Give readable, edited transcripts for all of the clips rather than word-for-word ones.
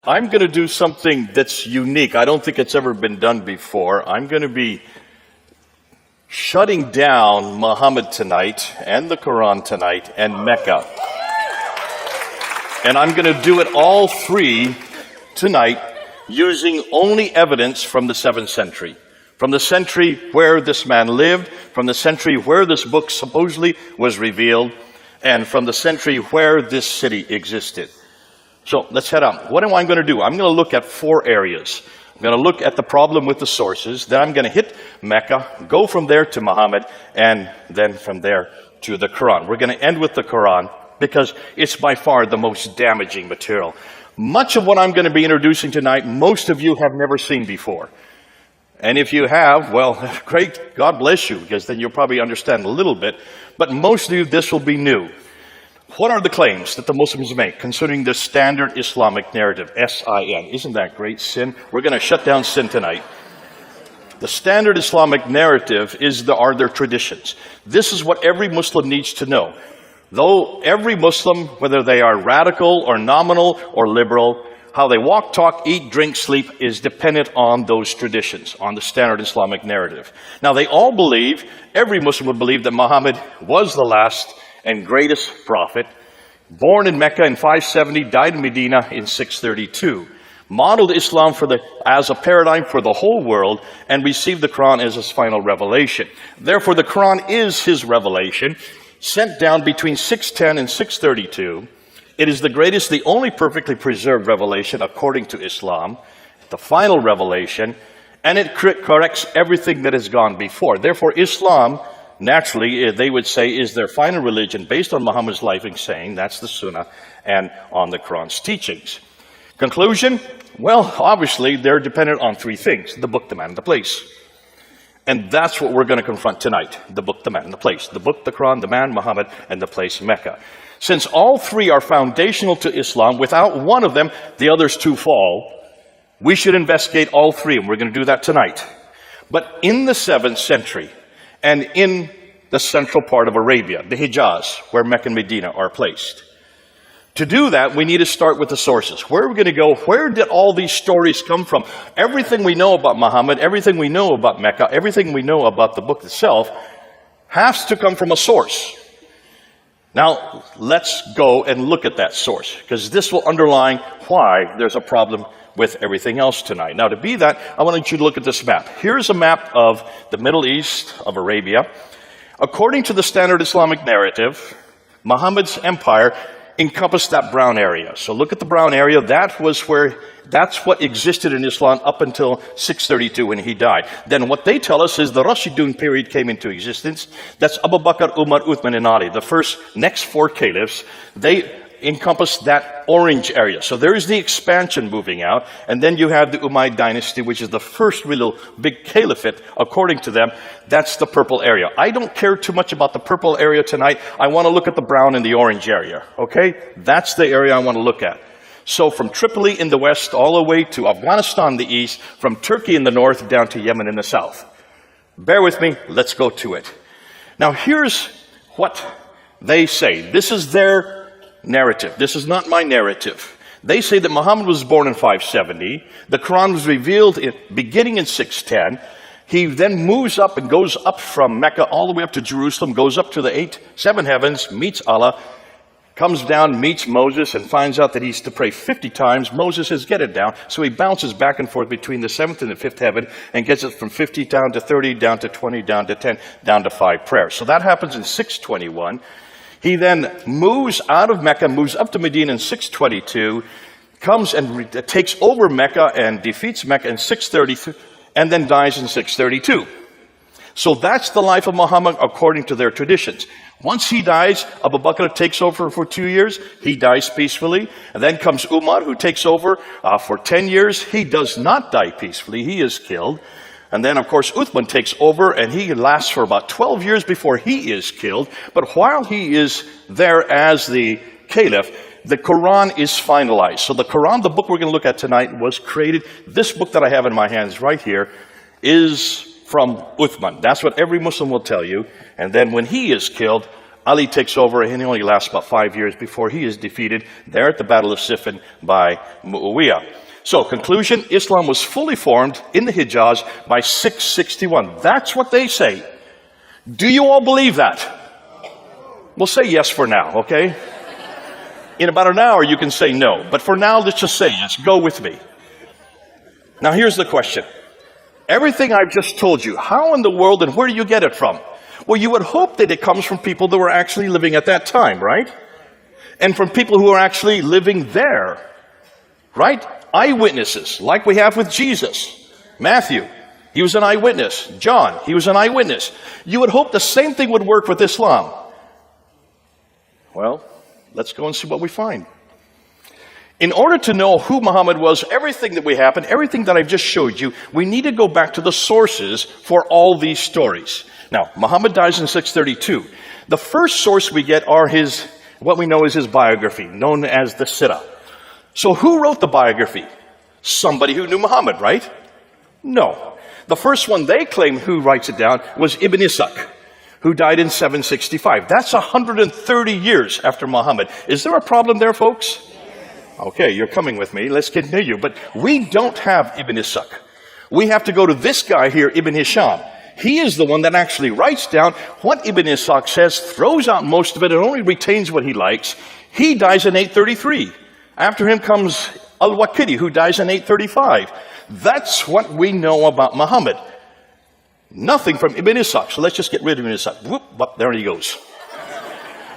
I'm going to do something that's unique. I don't think it's ever been done before. I'm going to be shutting down Muhammad tonight, and the Quran tonight, and Mecca. And I'm going to do it all three tonight using only evidence from the 7th century. From the century where this man lived, from the century where this book supposedly was revealed, and from the century where this city existed. So let's head on. What am I going to do? I'm going to look at 4 areas. I'm going to look at the problem with the sources. Then I'm going to hit Mecca, go from there to Muhammad, and then from there to the Quran. We're going to end with the Quran because it's by far the most damaging material. Much of what I'm going to be introducing tonight, most of you have never seen before. And if you have, well, great, God bless you, because then you'll probably understand a little bit. But most of you, this will be new. What are the claims that the Muslims make concerning the standard Islamic narrative, S-I-N? Isn't that great? Sin. We're going to shut down sin tonight. The standard Islamic narrative are their traditions. This is what every Muslim needs to know. Though every Muslim, whether they are radical or nominal or liberal, how they walk, talk, eat, drink, sleep is dependent on those traditions, on the standard Islamic narrative. Now, they all believe, every Muslim would believe that Muhammad was the last and greatest prophet, born in Mecca in 570, died in Medina in 632, modeled Islam as a paradigm for the whole world, and received the Quran as his final revelation. Therefore, the Quran is his revelation, sent down between 610 and 632. It is the greatest, the only perfectly preserved revelation according to Islam, the final revelation, and it corrects everything that has gone before. Therefore, Islam, naturally, they would say, is their final religion based on Muhammad's life and saying, that's the Sunnah, and on the Quran's teachings. Conclusion? Well, obviously, they're dependent on 3 things: the book, the man, and the place. And that's what we're going to confront tonight: the book, the man, and the place. The book, the Quran, the man, Muhammad, and the place, Mecca. Since all 3 are foundational to Islam, without one of them, the others 2 fall. We should investigate all 3, and we're going to do that tonight. But in the 7th century, and in the central part of Arabia, the Hijaz, where Mecca and Medina are placed. To do that, we need to start with the sources. Where are we going to go? Where did all these stories come from? Everything we know about Muhammad, everything we know about Mecca, everything we know about the book itself has to come from a source. Now, let's go and look at that source, because this will underline why there's a problem with everything else tonight. Now, to be that, I want you to look at this map. Here's a map of the Middle East, of Arabia. According to the standard Islamic narrative, Muhammad's empire encompassed that brown area. So look at the brown area. That's what existed in Islam up until 632 when he died. Then what they tell us is the Rashidun period came into existence. That's Abu Bakr, Umar, Uthman, and Ali. The next 4 caliphs, they encompass that orange area. So there is the expansion moving out. And then you have the Umayyad dynasty, which is the first real big caliphate, according to them. That's the purple area. I don't care too much about the purple area tonight. I want to look at the brown and the orange area. Okay? That's the area I want to look at. So from Tripoli in the west all the way to Afghanistan in the east, from Turkey in the north down to Yemen in the south. Bear with me. Let's go to it. Now here's what they say. This is their narrative. This is not my narrative. They say that Muhammad was born in 570. The Quran was revealed beginning in 610. He then moves up and goes up from Mecca all the way up to Jerusalem, goes up to the 7 heavens, meets Allah, comes down, meets Moses, and finds out that he's to pray 50 times. Moses says, get it down. So he bounces back and forth between the 7th and the 5th heaven and gets it from 50 down to 30, down to 20, down to 10, down to 5 prayers. So that happens in 621. He then moves out of Mecca, moves up to Medina in 622, comes and takes over Mecca and defeats Mecca in 633, and then dies in 632. So that's the life of Muhammad according to their traditions. Once he dies, Abu Bakr takes over for 2 years. He dies peacefully. And then comes Umar, who takes over for 10 years. He does not die peacefully. He is killed. And then, of course, Uthman takes over, and he lasts for about 12 years before he is killed. But while he is there as the caliph, the Quran is finalized. So the Quran, the book we're going to look at tonight, was created. This book that I have in my hands right here is from Uthman. That's what every Muslim will tell you. And then when he is killed, Ali takes over, and he only lasts about 5 years before he is defeated there at the Battle of Siffin by Muawiyah. So, conclusion, Islam was fully formed in the Hijaz by 661. That's what they say. Do you all believe that? We'll say yes for now, okay? In about an hour, you can say no. But for now, let's just say yes. Go with me. Now, here's the question. Everything I've just told you, how in the world and where do you get it from? Well, you would hope that it comes from people that were actually living at that time, right? And from people who are actually living there, right? Eyewitnesses, like we have with Jesus. Matthew, he was an eyewitness. John, he was an eyewitness. You would hope the same thing would work with Islam. Well, let's go and see what we find. In order to know who Muhammad was, everything that we happened, everything that I've just showed you, we need to go back to the sources for all these stories. Now, Muhammad dies in 632. The first source we get are what we know is his biography, known as the Sirah. So who wrote the biography? Somebody who knew Muhammad, right? No. The first one they claim who writes it down was Ibn Ishaq, who died in 765. That's 130 years after Muhammad. Is there a problem there, folks? Okay, you're coming with me. Let's continue. But we don't have Ibn Ishaq. We have to go to this guy here, Ibn Hisham. He is the one that actually writes down what Ibn Ishaq says, throws out most of it, and only retains what he likes. He dies in 833. After him comes Al-Waqidi, who dies in 835. That's what we know about Muhammad. Nothing from Ibn Ishaq. So let's just get rid of Ibn Ishaq. Whoop, whoop, there he goes.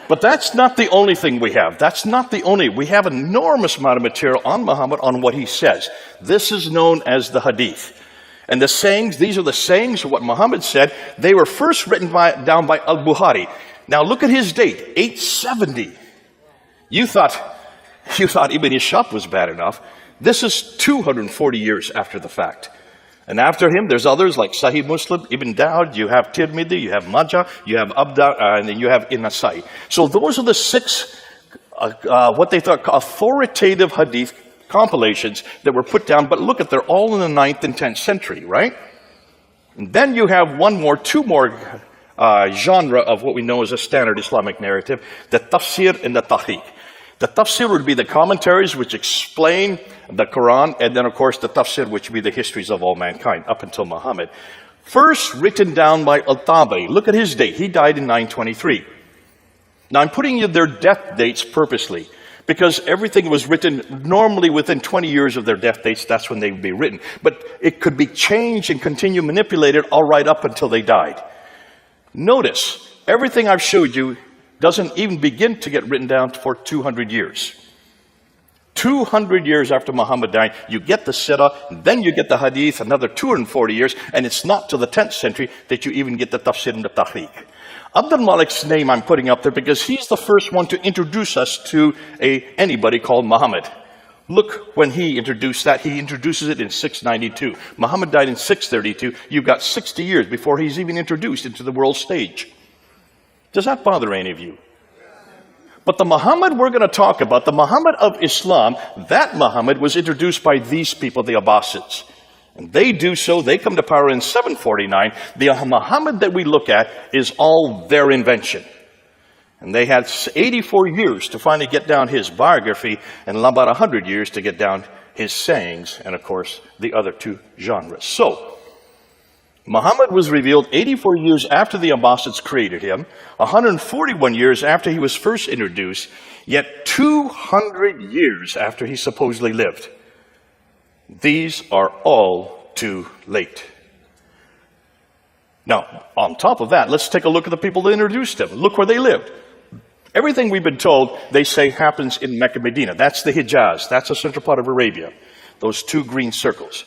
But that's not the only thing we have. That's not the only. We have an enormous amount of material on Muhammad, on what he says. This is known as the Hadith. And the sayings, these are the sayings of what Muhammad said. They were first written down by Al-Bukhari. Now look at his date, 870. You thought Ibn Ishaq was bad enough. This is 240 years after the fact. And after him, there's others like Sahih Muslim, Ibn Dawud, you have Tirmidhi, you have Majah, you have Abda, and then you have Nasai. So those are the six, what they thought authoritative hadith compilations that were put down. But look at, they're all in the 9th and 10th century, right? And then you have two more genre of what we know as a standard Islamic narrative, the tafsir and the tahqiq. The tafsir would be the commentaries which explain the Quran, and then of course the tafsir, which would be the histories of all mankind up until Muhammad. First written down by Al-Tabari. Look at his date. He died in 923. Now I'm putting you their death dates purposely, because everything was written normally within 20 years of their death dates. That's when they would be written. But it could be changed and continue manipulated all right up until they died. Notice, everything I've showed you doesn't even begin to get written down for 200 years. 200 years after Muhammad died, you get the Sirah, then you get the Hadith, another 240 years, and it's not till the 10th century that you even get the Tafsir and the Tahqiq. Abdul Malik's name I'm putting up there because he's the first one to introduce us to anybody called Muhammad. Look, when he introduced that, he introduces it in 692. Muhammad died in 632. You've got 60 years before he's even introduced into the world stage. Does that bother any of you? But the Muhammad we're going to talk about, the Muhammad of Islam, that Muhammad was introduced by these people, the Abbasids. And they do so, they come to power in 749. The Muhammad that we look at is all their invention. And they had 84 years to finally get down his biography, and about 100 years to get down his sayings, and of course, the other two genres. So, Muhammad was revealed 84 years after the Abbasids created him, 141 years after he was first introduced, yet 200 years after he supposedly lived. These are all too late. Now, on top of that, let's take a look at the people that introduced him. Look where they lived. Everything we've been told, they say, happens in Mecca, Medina. That's the Hijaz. That's the central part of Arabia. Those two green circles.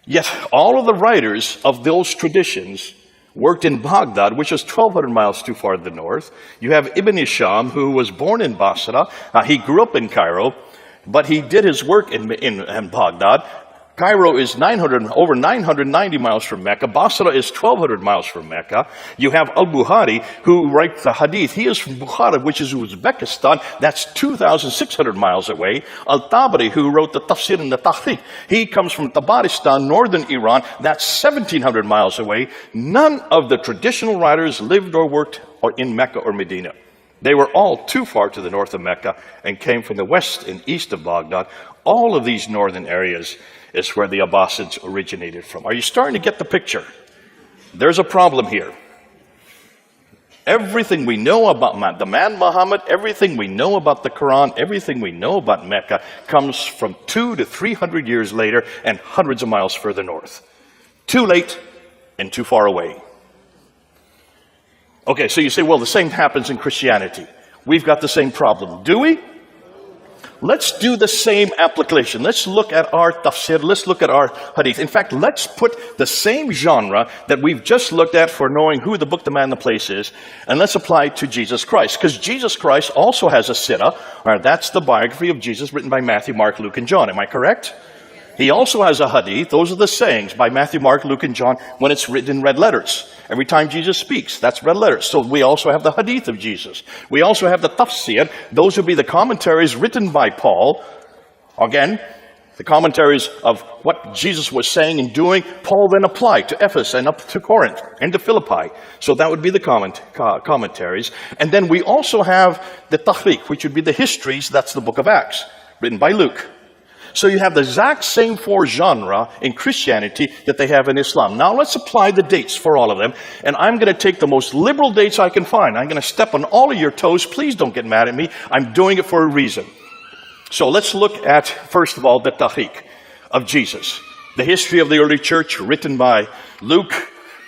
Yet all of the writers of those traditions worked in Baghdad, which is 1,200 miles too far to the north. You have Ibn Hisham, who was born in Basra. He grew up in Cairo, but he did his work in Baghdad, Cairo is over 990 miles from Mecca. Basra is 1,200 miles from Mecca. You have Al-Bukhari, who writes the hadith. He is from Bukhara, which is Uzbekistan. That's 2,600 miles away. Al-Tabari, who wrote the Tafsir and the Tahqiq, he comes from Tabaristan, northern Iran. That's 1,700 miles away. None of the traditional writers lived or worked in Mecca or Medina. They were all too far to the north of Mecca and came from the west and east of Baghdad. All of these northern areas is where the Abbasids originated from. Are you starting to get the picture? There's a problem here. Everything we know about the man Muhammad, everything we know about the Quran, everything we know about Mecca comes from 200 to 300 years later and hundreds of miles further north. Too late and too far away. Okay, so you say, well, the same happens in Christianity. We've got the same problem. Do we? Let's do the same application. Let's look at our tafsir. Let's look at our hadith. In fact, let's put the same genre that we've just looked at for knowing who the book, the man, the place is, and let's apply it to Jesus Christ. Because Jesus Christ also has a sirah. That's the biography of Jesus written by Matthew, Mark, Luke, and John. Am I correct? He also has a hadith. Those are the sayings by Matthew, Mark, Luke, and John when it's written in red letters. Every time Jesus speaks, that's red letters. So we also have the hadith of Jesus. We also have the tafsir. Those would be the commentaries written by Paul. Again, the commentaries of what Jesus was saying and doing, Paul then applied to Ephesus and up to Corinth and to Philippi. So that would be the commentaries. And then we also have the tahqiq, which would be the histories. That's the book of Acts, written by Luke. So you have the exact same four genres in Christianity that they have in Islam. Now let's apply the dates for all of them. And I'm going to take the most liberal dates I can find. I'm going to step on all of your toes. Please don't get mad at me. I'm doing it for a reason. So let's look at, first of all, the tahqiq of Jesus. The history of the early church written by Luke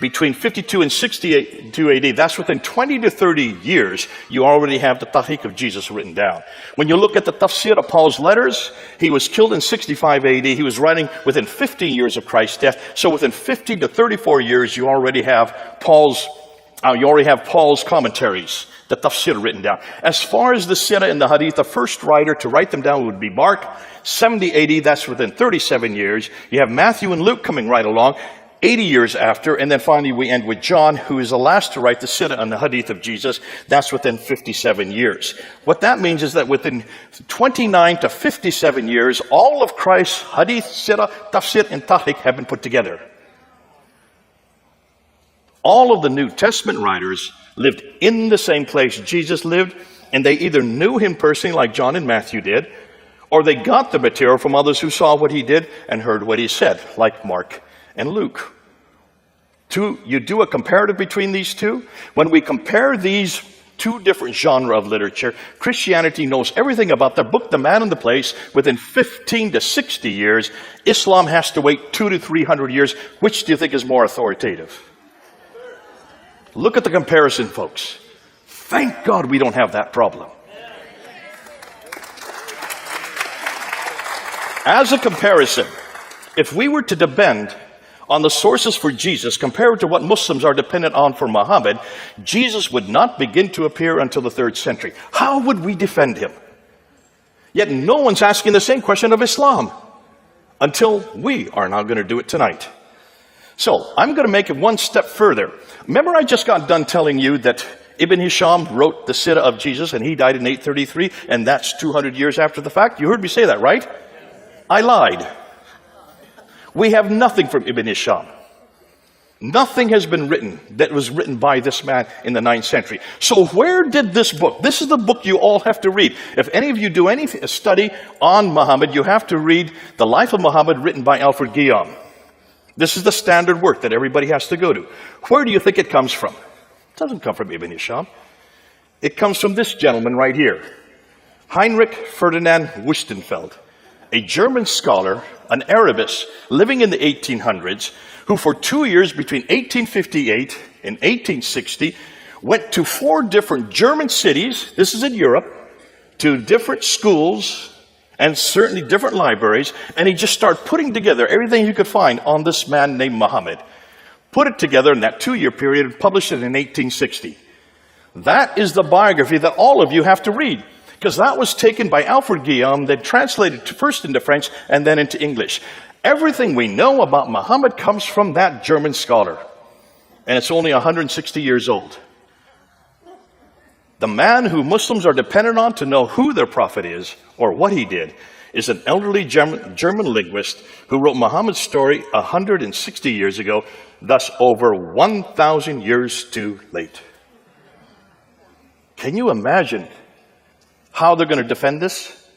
between 52 and 62 AD. That's within 20 to 30 years, you already have the tahqiq of Jesus written down. When you look at the tafsir of Paul's letters, he was killed in 65 AD. He was writing within 15 years of Christ's death. So within 50 to 34 years, you already have Paul's commentaries, the tafsir written down. As far as the sirah and the hadith, the first writer to write them down would be Mark, 70 AD. That's within 37 years. You have Matthew and Luke coming right along, 80 years after, and then finally we end with John, who is the last to write the sirah and the hadith of Jesus. That's within 57 years. What that means is that within 29 to 57 years, all of Christ's hadith, sirah, tafsir, and tahqiq have been put together. All of the New Testament writers lived in the same place Jesus lived, and they either knew him personally like John and Matthew did, or they got the material from others who saw what he did and heard what he said, like Mark and Luke. You do a comparative between these two. When we compare these two different genres of literature, Christianity knows everything about the book, the man, and the place within 15 to 60 years. Islam has to wait 200 to 300 years. Which do you think is more authoritative? Look at the comparison, folks. Thank God we don't have that problem. As a comparison, if we were to depend on the sources for Jesus compared to what Muslims are dependent on for Muhammad, Jesus would not begin to appear until the 3rd century. How would we defend him? Yet no one's asking the same question of Islam until we are now going to do it tonight. So I'm going to make it one step further. Remember, I just got done telling you that Ibn Hisham wrote the sirah of Jesus and he died in 833, and that's 200 years after the fact. You heard me say that, right? I lied. We have nothing from Ibn Hisham. Nothing has been written that was written by this man in the 9th century. So where did this book, this is the book you all have to read. If any of you do any study on Muhammad, you have to read The Life of Muhammad written by Alfred Guillaume. This is the standard work that everybody has to go to. Where do you think it comes from? It doesn't come from Ibn Hisham. It comes from this gentleman right here, Heinrich Ferdinand Wüstenfeld, a German scholar, an Arabist living in the 1800s, who for 2 years between 1858 and 1860 went to 4 different German cities, this is in Europe, to different schools and certainly different libraries, and he just started putting together everything he could find on this man named Muhammad. Put it together in that 2-year period and published it in 1860. That is the biography that all of you have to read, because that was taken by Alfred Guillaume, then translated first into French and then into English. Everything we know about Muhammad comes from that German scholar. And it's only 160 years old. The man who Muslims are dependent on to know who their prophet is or what he did is an elderly German linguist who wrote Muhammad's story 160 years ago, thus over 1,000 years too late. Can you imagine how they're going to defend this?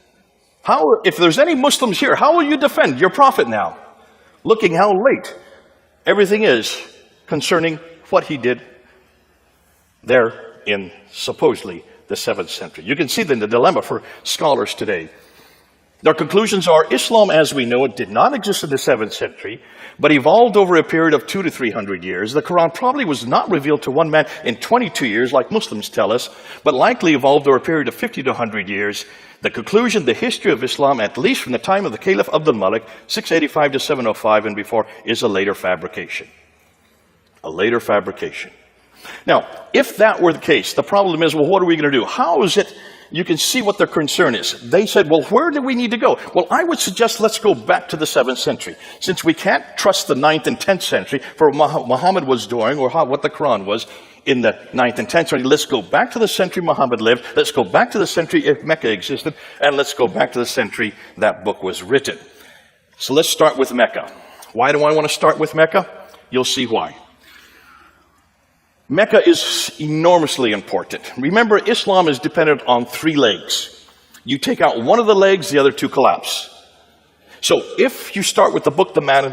How, if there's any Muslims here, how will you defend your prophet now? Looking how late everything is concerning what he did there in supposedly the 7th century. You can see then the dilemma for scholars today. Their conclusions are Islam as we know it did not exist in the 7th century, but evolved over a period of 200 to 300 years. The Quran probably was not revealed to one man in 22 years, like Muslims tell us, but likely evolved over a period of 50 to 100 years. The conclusion, the history of Islam, at least from the time of the Caliph Abdul Malik, 685 to 705 and before, is a later fabrication. A later fabrication. Now, if that were the case, the problem is, well, what are we going to do? How is it? You can see what their concern is. They said, well, where do we need to go? Well, I would suggest let's go back to the 7th century. Since we can't trust the 9th and 10th century for what Muhammad was doing or what the Quran was in the 9th and 10th century, let's go back to the century Muhammad lived. Let's go back to the century if Mecca existed. And let's go back to the century that book was written. So let's start with Mecca. Why do I want to start with Mecca? You'll see why. Mecca is enormously important. Remember, Islam is dependent on 3 legs. You take out one of the legs, the other 2 collapse. So if you start with the book, the man,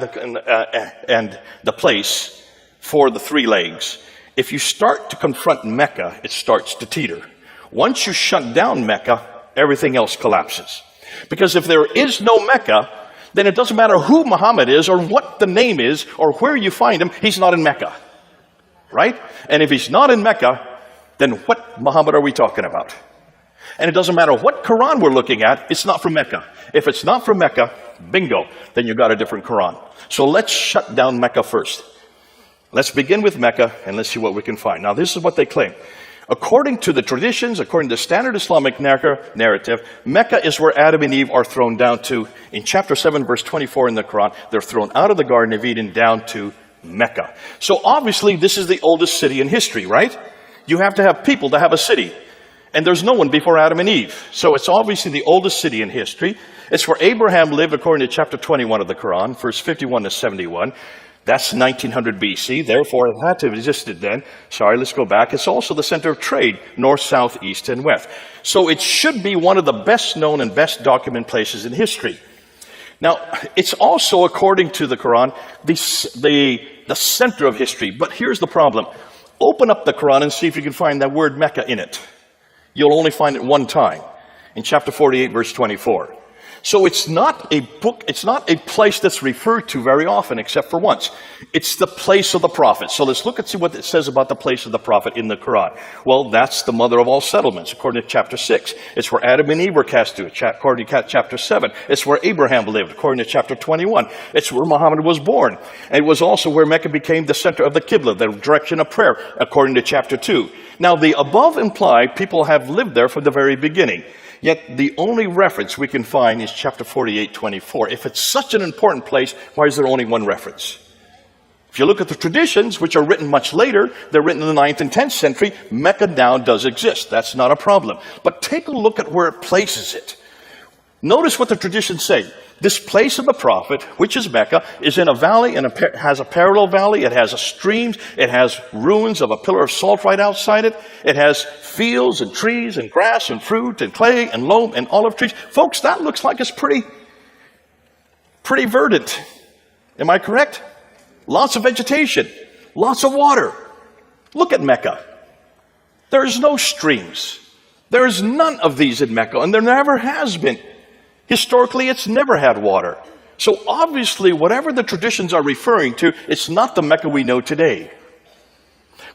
and the place for the 3 legs, if you start to confront Mecca, it starts to teeter. Once you shut down Mecca, everything else collapses. Because if there is no Mecca, then it doesn't matter who Muhammad is or what the name is or where you find him, he's not in Mecca. Right? And if he's not in Mecca, then what Muhammad are we talking about? And it doesn't matter what Quran we're looking at, it's not from Mecca. If it's not from Mecca, bingo, then you got a different Quran. So let's shut down Mecca first. Let's begin with Mecca and let's see what we can find. Now this is what they claim. According to the traditions, according to the standard Islamic narrative, Mecca is where Adam and Eve are thrown down to. In chapter 7, verse 24 in the Quran, they're thrown out of the Garden of Eden down to Mecca. So obviously this is the oldest city in history, right? You have to have people to have a city. And there's no one before Adam and Eve. So it's obviously the oldest city in history. It's where Abraham lived according to chapter 21 of the Quran, verse 51 to 71. That's 1900 BC. Therefore, it had to have existed then. Sorry, let's go back. It's also the center of trade, north, south, east, and west. So it should be one of the best known and best documented places in history. Now, it's also, according to the Quran, the center of history. But here's the problem. Open up the Quran and see if you can find that word Mecca in it. You'll only find it one time, in chapter 48, verse 24. So it's not a book, it's not a place that's referred to very often, except for once. It's the place of the prophet. So let's look and see what it says about the place of the prophet in the Quran. Well, that's the mother of all settlements, according to chapter 6. It's where Adam and Eve were cast to, according to chapter 7. It's where Abraham lived, according to chapter 21. It's where Muhammad was born. And it was also where Mecca became the center of the Qibla, the direction of prayer, according to chapter 2. Now, the above imply people have lived there from the very beginning. Yet the only reference we can find is chapter 48, 24. If it's such an important place, why is there only one reference? If you look at the traditions, which are written much later, they're written in the 9th and 10th century, Mecca now does exist. That's not a problem. But take a look at where it places it. Notice what the traditions say. This place of the prophet, which is Mecca, is in a valley and has a parallel valley. It has streams. It has ruins of a pillar of salt right outside it. It has fields and trees and grass and fruit and clay and loam and olive trees. Folks, that looks like it's pretty verdant. Am I correct? Lots of vegetation, lots of water. Look at Mecca. There's no streams. There's none of these in Mecca, and there never has been. Historically, it's never had water. So obviously, whatever the traditions are referring to, it's not the Mecca we know today.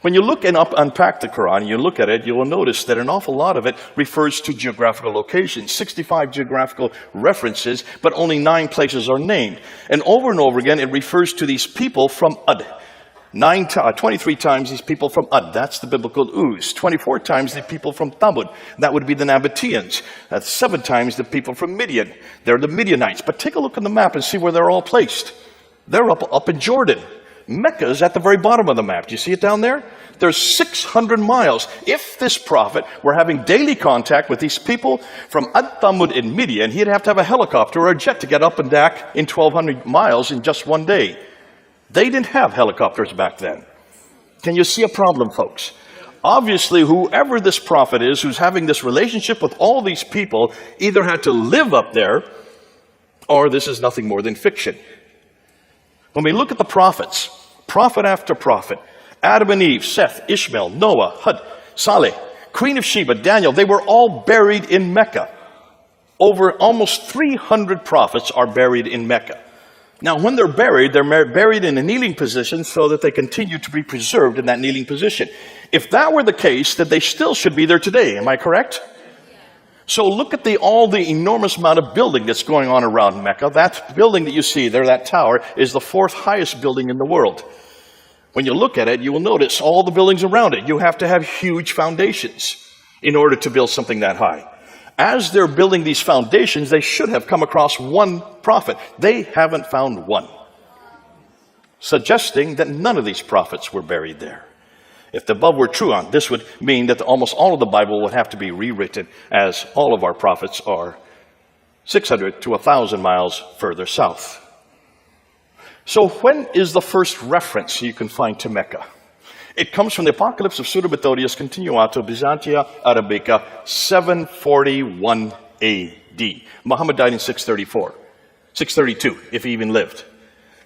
When you look and unpack the Quran, and you look at it, you will notice that an awful lot of it refers to geographical locations. 65 geographical references, but only 9 places are named. And over again, it refers to these people from Ad. 23 times these people from Ud, that's the biblical Uz. 24 times the people from Thamud, that would be the Nabateans. That's 7 times the people from Midian, they're the Midianites. But take a look on the map and see where they're all placed. They're up in Jordan. Mecca is at the very bottom of the map. Do you see it down there? There's 600 miles. If this prophet were having daily contact with these people from Ad Thamud in Midian, he'd have to have a helicopter or a jet to get up and back in 1,200 miles in just one day. They didn't have helicopters back then. Can you see a problem, folks? Obviously, whoever this prophet is, who's having this relationship with all these people, either had to live up there, or this is nothing more than fiction. When we look at the prophets, prophet after prophet, Adam and Eve, Seth, Ishmael, Noah, Hud, Saleh, Queen of Sheba, Daniel, they were all buried in Mecca. Over almost 300 prophets are buried in Mecca. Now, when they're buried in a kneeling position so that they continue to be preserved in that kneeling position. If that were the case, then they still should be there today. Am I correct? So look at all the enormous amount of building that's going on around Mecca. That building that you see there, that tower, is the 4th highest building in the world. When you look at it, you will notice all the buildings around it. You have to have huge foundations in order to build something that high. As they're building these foundations, they should have come across one prophet. They haven't found one, suggesting that none of these prophets were buried there. If the above were true, this would mean that almost all of the Bible would have to be rewritten, as all of our prophets are 600 to 1,000 miles further south. So when is the first reference you can find to Mecca? It comes from the Apocalypse of Pseudo Methodius Continuato Byzantia Arabica, 741 A.D. Muhammad died in 632, if he even lived.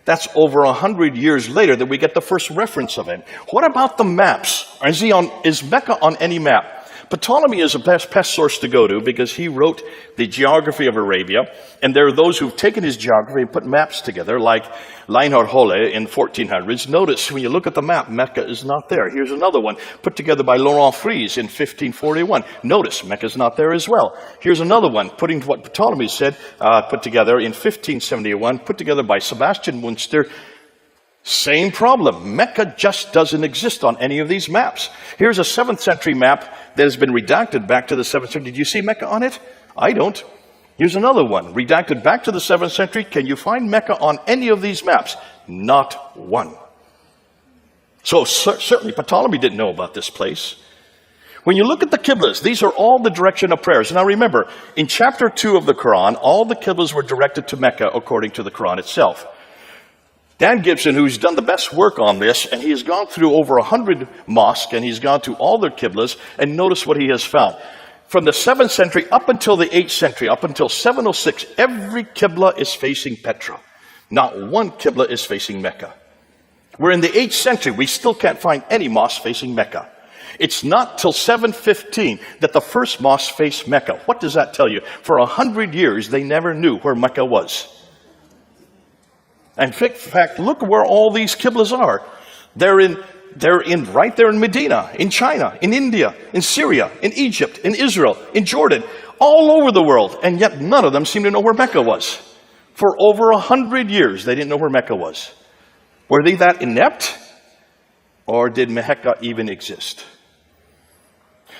That's over 100 years later that we get the first reference of it. What about the maps? Is Mecca on any map? Ptolemy is the best source to go to because he wrote the geography of Arabia, and there are those who've taken his geography and put maps together, like Reinhard Holle in 1400s. Notice when you look at the map, Mecca is not there. Here's another one put together by Laurent Fries in 1541. Notice Mecca is not there as well. Here's another one putting what Ptolemy said, put together in 1571, put together by Sebastian Munster. Same problem. Mecca just doesn't exist on any of these maps. Here's a 7th century map that has been redacted back to the 7th century. Did you see Mecca on it? I don't. Here's another one, redacted back to the 7th century. Can you find Mecca on any of these maps? Not one. So certainly Ptolemy didn't know about this place. When you look at the Qiblas, these are all the direction of prayers. Now remember, in chapter 2 of the Quran, all the Qiblas were directed to Mecca according to the Quran itself. Dan Gibson, who's done the best work on this, and he has gone through over 100 mosques, and he's gone to all their Qiblas, and notice what he has found. From the 7th century up until the 8th century, up until 706, every Qibla is facing Petra. Not one Qibla is facing Mecca. We're in the 8th century, we still can't find any mosque facing Mecca. It's not till 715 that the first mosque faced Mecca. What does that tell you? For 100 years, they never knew where Mecca was. And in fact, look where all these Qiblas are. They're right there in Medina, in China, in India, in Syria, in Egypt, in Israel, in Jordan, all over the world. And yet none of them seem to know where Mecca was. For over 100 years, they didn't know where Mecca was. Were they that inept? Or did Mecca even exist?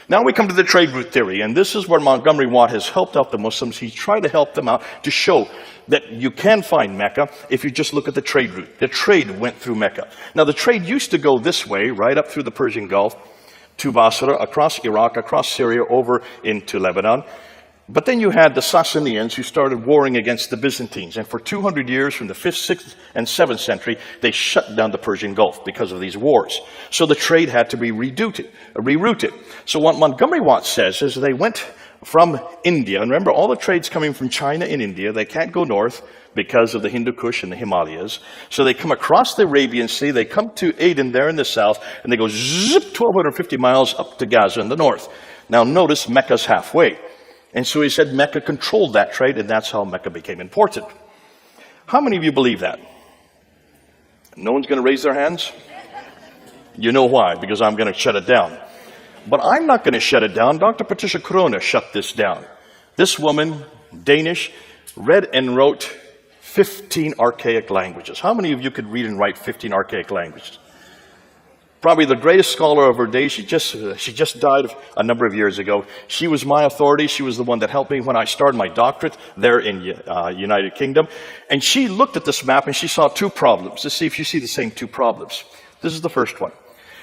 Now we come to the trade route theory, and this is where Montgomery Watt has helped out the Muslims. He's tried to help them out to show that you can find Mecca if you just look at the trade route. The trade went through Mecca. Now the trade used to go this way, right up through the Persian Gulf, to Basra, across Iraq, across Syria, over into Lebanon. But then you had the Sassanians who started warring against the Byzantines. And for 200 years, from the 5th, 6th, and 7th century, they shut down the Persian Gulf because of these wars. So the trade had to be rerouted. So what Montgomery Watt says is they went from India. And remember, all the trade's coming from China and India. They can't go north because of the Hindu Kush and the Himalayas. So they come across the Arabian Sea. They come to Aden there in the south. And they go zip 1,250 miles up to Gaza in the north. Now notice Mecca's halfway. And so he said Mecca controlled that trade, and that's how Mecca became important. How many of you believe that? No one's going to raise their hands? You know why? Because I'm going to shut it down. But I'm not going to shut it down. Dr. Patricia Corona shut this down. This woman, Danish, read and wrote 15 archaic languages. How many of you could read and write 15 archaic languages? probably the greatest scholar of her day. She just died a number of years ago. She was my authority. She was the one that helped me when I started my doctorate there in United Kingdom. And she looked at this map and she saw two problems. Let's see if you see the same two problems. This is the first one.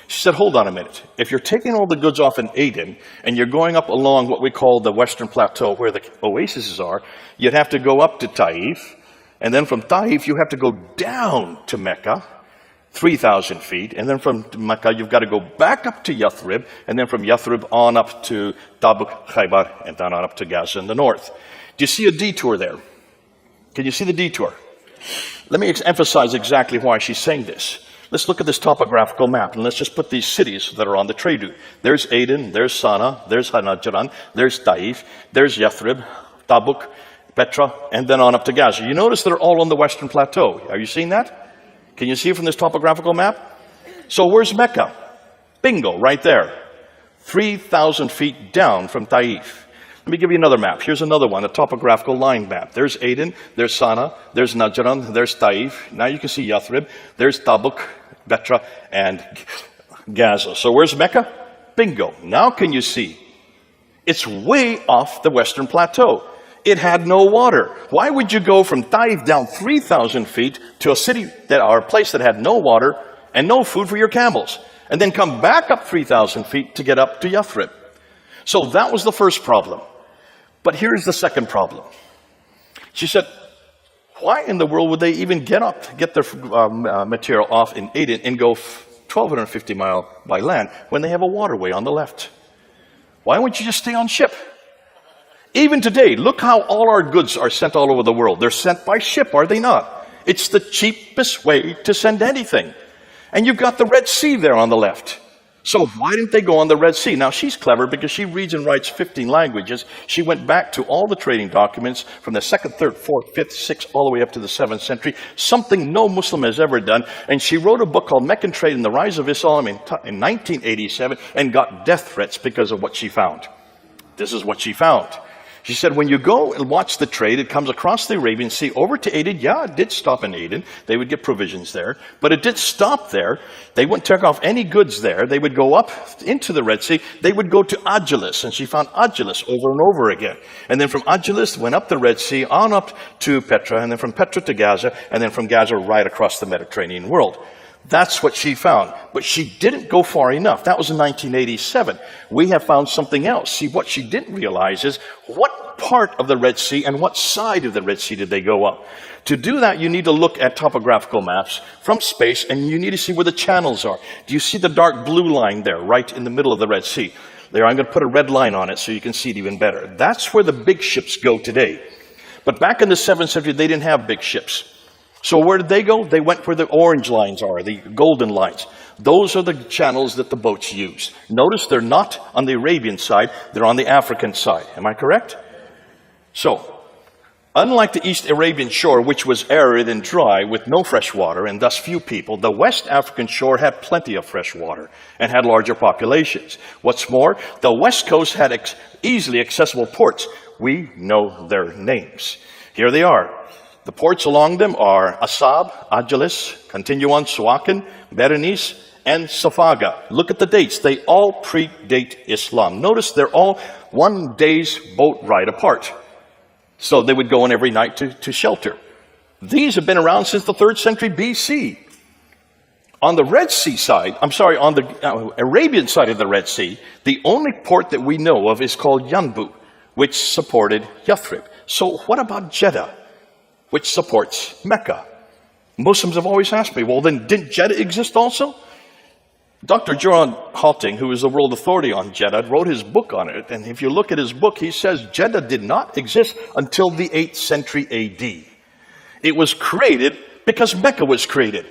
She said, hold on a minute. If you're taking all the goods off in Aden and you're going up along what we call the Western Plateau where the oases are, you'd have to go up to Taif. And then from Taif, you have to go down to Mecca, 3,000 feet. And then from Mecca, you've got to go back up to Yathrib. And then from Yathrib on up to Tabuk, Khaybar, and then on up to Gaza in the north. Do you see a detour there? Can you see the detour? Let me emphasize exactly why she's saying this. Let's look at this topographical map, and let's just put these cities that are on the trade route. There's Aden, there's Sana'a, there's Najran, there's Taif, there's Yathrib, Tabuk, Petra, and then on up to Gaza. You notice they're all on the Western Plateau. Are you seeing that? Can you see it from this topographical map? So where's Mecca? Bingo, right there. 3,000 feet down from Taif. Let me give you another map. Here's another one, a topographical line map. There's Aden, there's Sana'a, there's Najran, there's Taif. Now you can see Yathrib, there's Tabuk, Petra, and Gaza. So where's Mecca? Bingo. Now can you see? It's way off the Western Plateau. It had no water. Why would you go from Taif down 3,000 feet to a city or a place that had no water and no food for your camels, and then come back up 3,000 feet to get up to Yathrib? So that was the first problem. But here's the second problem. She said, why in the world would they even get their material off in Aden and go 1,250 miles by land when they have a waterway on the left? Why wouldn't you just stay on ship? Even today, look how all our goods are sent all over the world. They're sent by ship, are they not? It's the cheapest way to send anything. And you've got the Red Sea there on the left. So why didn't they go on the Red Sea? Now, she's clever because she reads and writes 15 languages. She went back to all the trading documents from the 2nd, 3rd, 4th, 5th, 6th, all the way up to the 7th century, something no Muslim has ever done. And she wrote a book called Meccan Trade and the Rise of Islam in 1987 and got death threats because of what she found. This is what she found. She said, when you go and watch the trade, it comes across the Arabian Sea over to Aden. Yeah, it did stop in Aden. They would get provisions there. But it did stop there. They wouldn't take off any goods there. They would go up into the Red Sea. They would go to Agilis. And she found Agilis over and over again. And then from Agilis, went up the Red Sea, on up to Petra, and then from Petra to Gaza, and then from Gaza right across the Mediterranean world. That's what she found. But she didn't go far enough. That was in 1987. We have found something else. See, what she didn't realize is what part of the Red Sea and what side of the Red Sea did they go up? To do that, you need to look at topographical maps from space, and you need to see where the channels are. Do you see the dark blue line there, right in the middle of the Red Sea? There, I'm going to put a red line on it so you can see it even better. That's where the big ships go today. But back in the 7th century, they didn't have big ships. So where did they go? They went where the orange lines are, the golden lines. Those are the channels that the boats use. Notice they're not on the Arabian side, they're on the African side. Am I correct? So, unlike the East Arabian shore, which was arid and dry with no fresh water and thus few people, the West African shore had plenty of fresh water and had larger populations. What's more, the West Coast had easily accessible ports. We know their names. Here they are. The ports along them are Asab, Agilis, continue on Suakin, Berenice, and Safaga. Look at the dates. They all predate Islam. Notice they're all 1 day's boat ride apart. So they would go in every night to shelter. These have been around since the 3rd century BC. On the Red Sea side, on the Arabian side of the Red Sea, the only port that we know of is called Yanbu, which supported Yathrib. So what about Jeddah, which supports Mecca? Muslims have always asked me, well, then didn't Jeddah exist also? Dr. John Halting, who is the world authority on Jeddah, wrote his book on it. And if you look at his book, he says Jeddah did not exist until the 8th century AD. It was created because Mecca was created.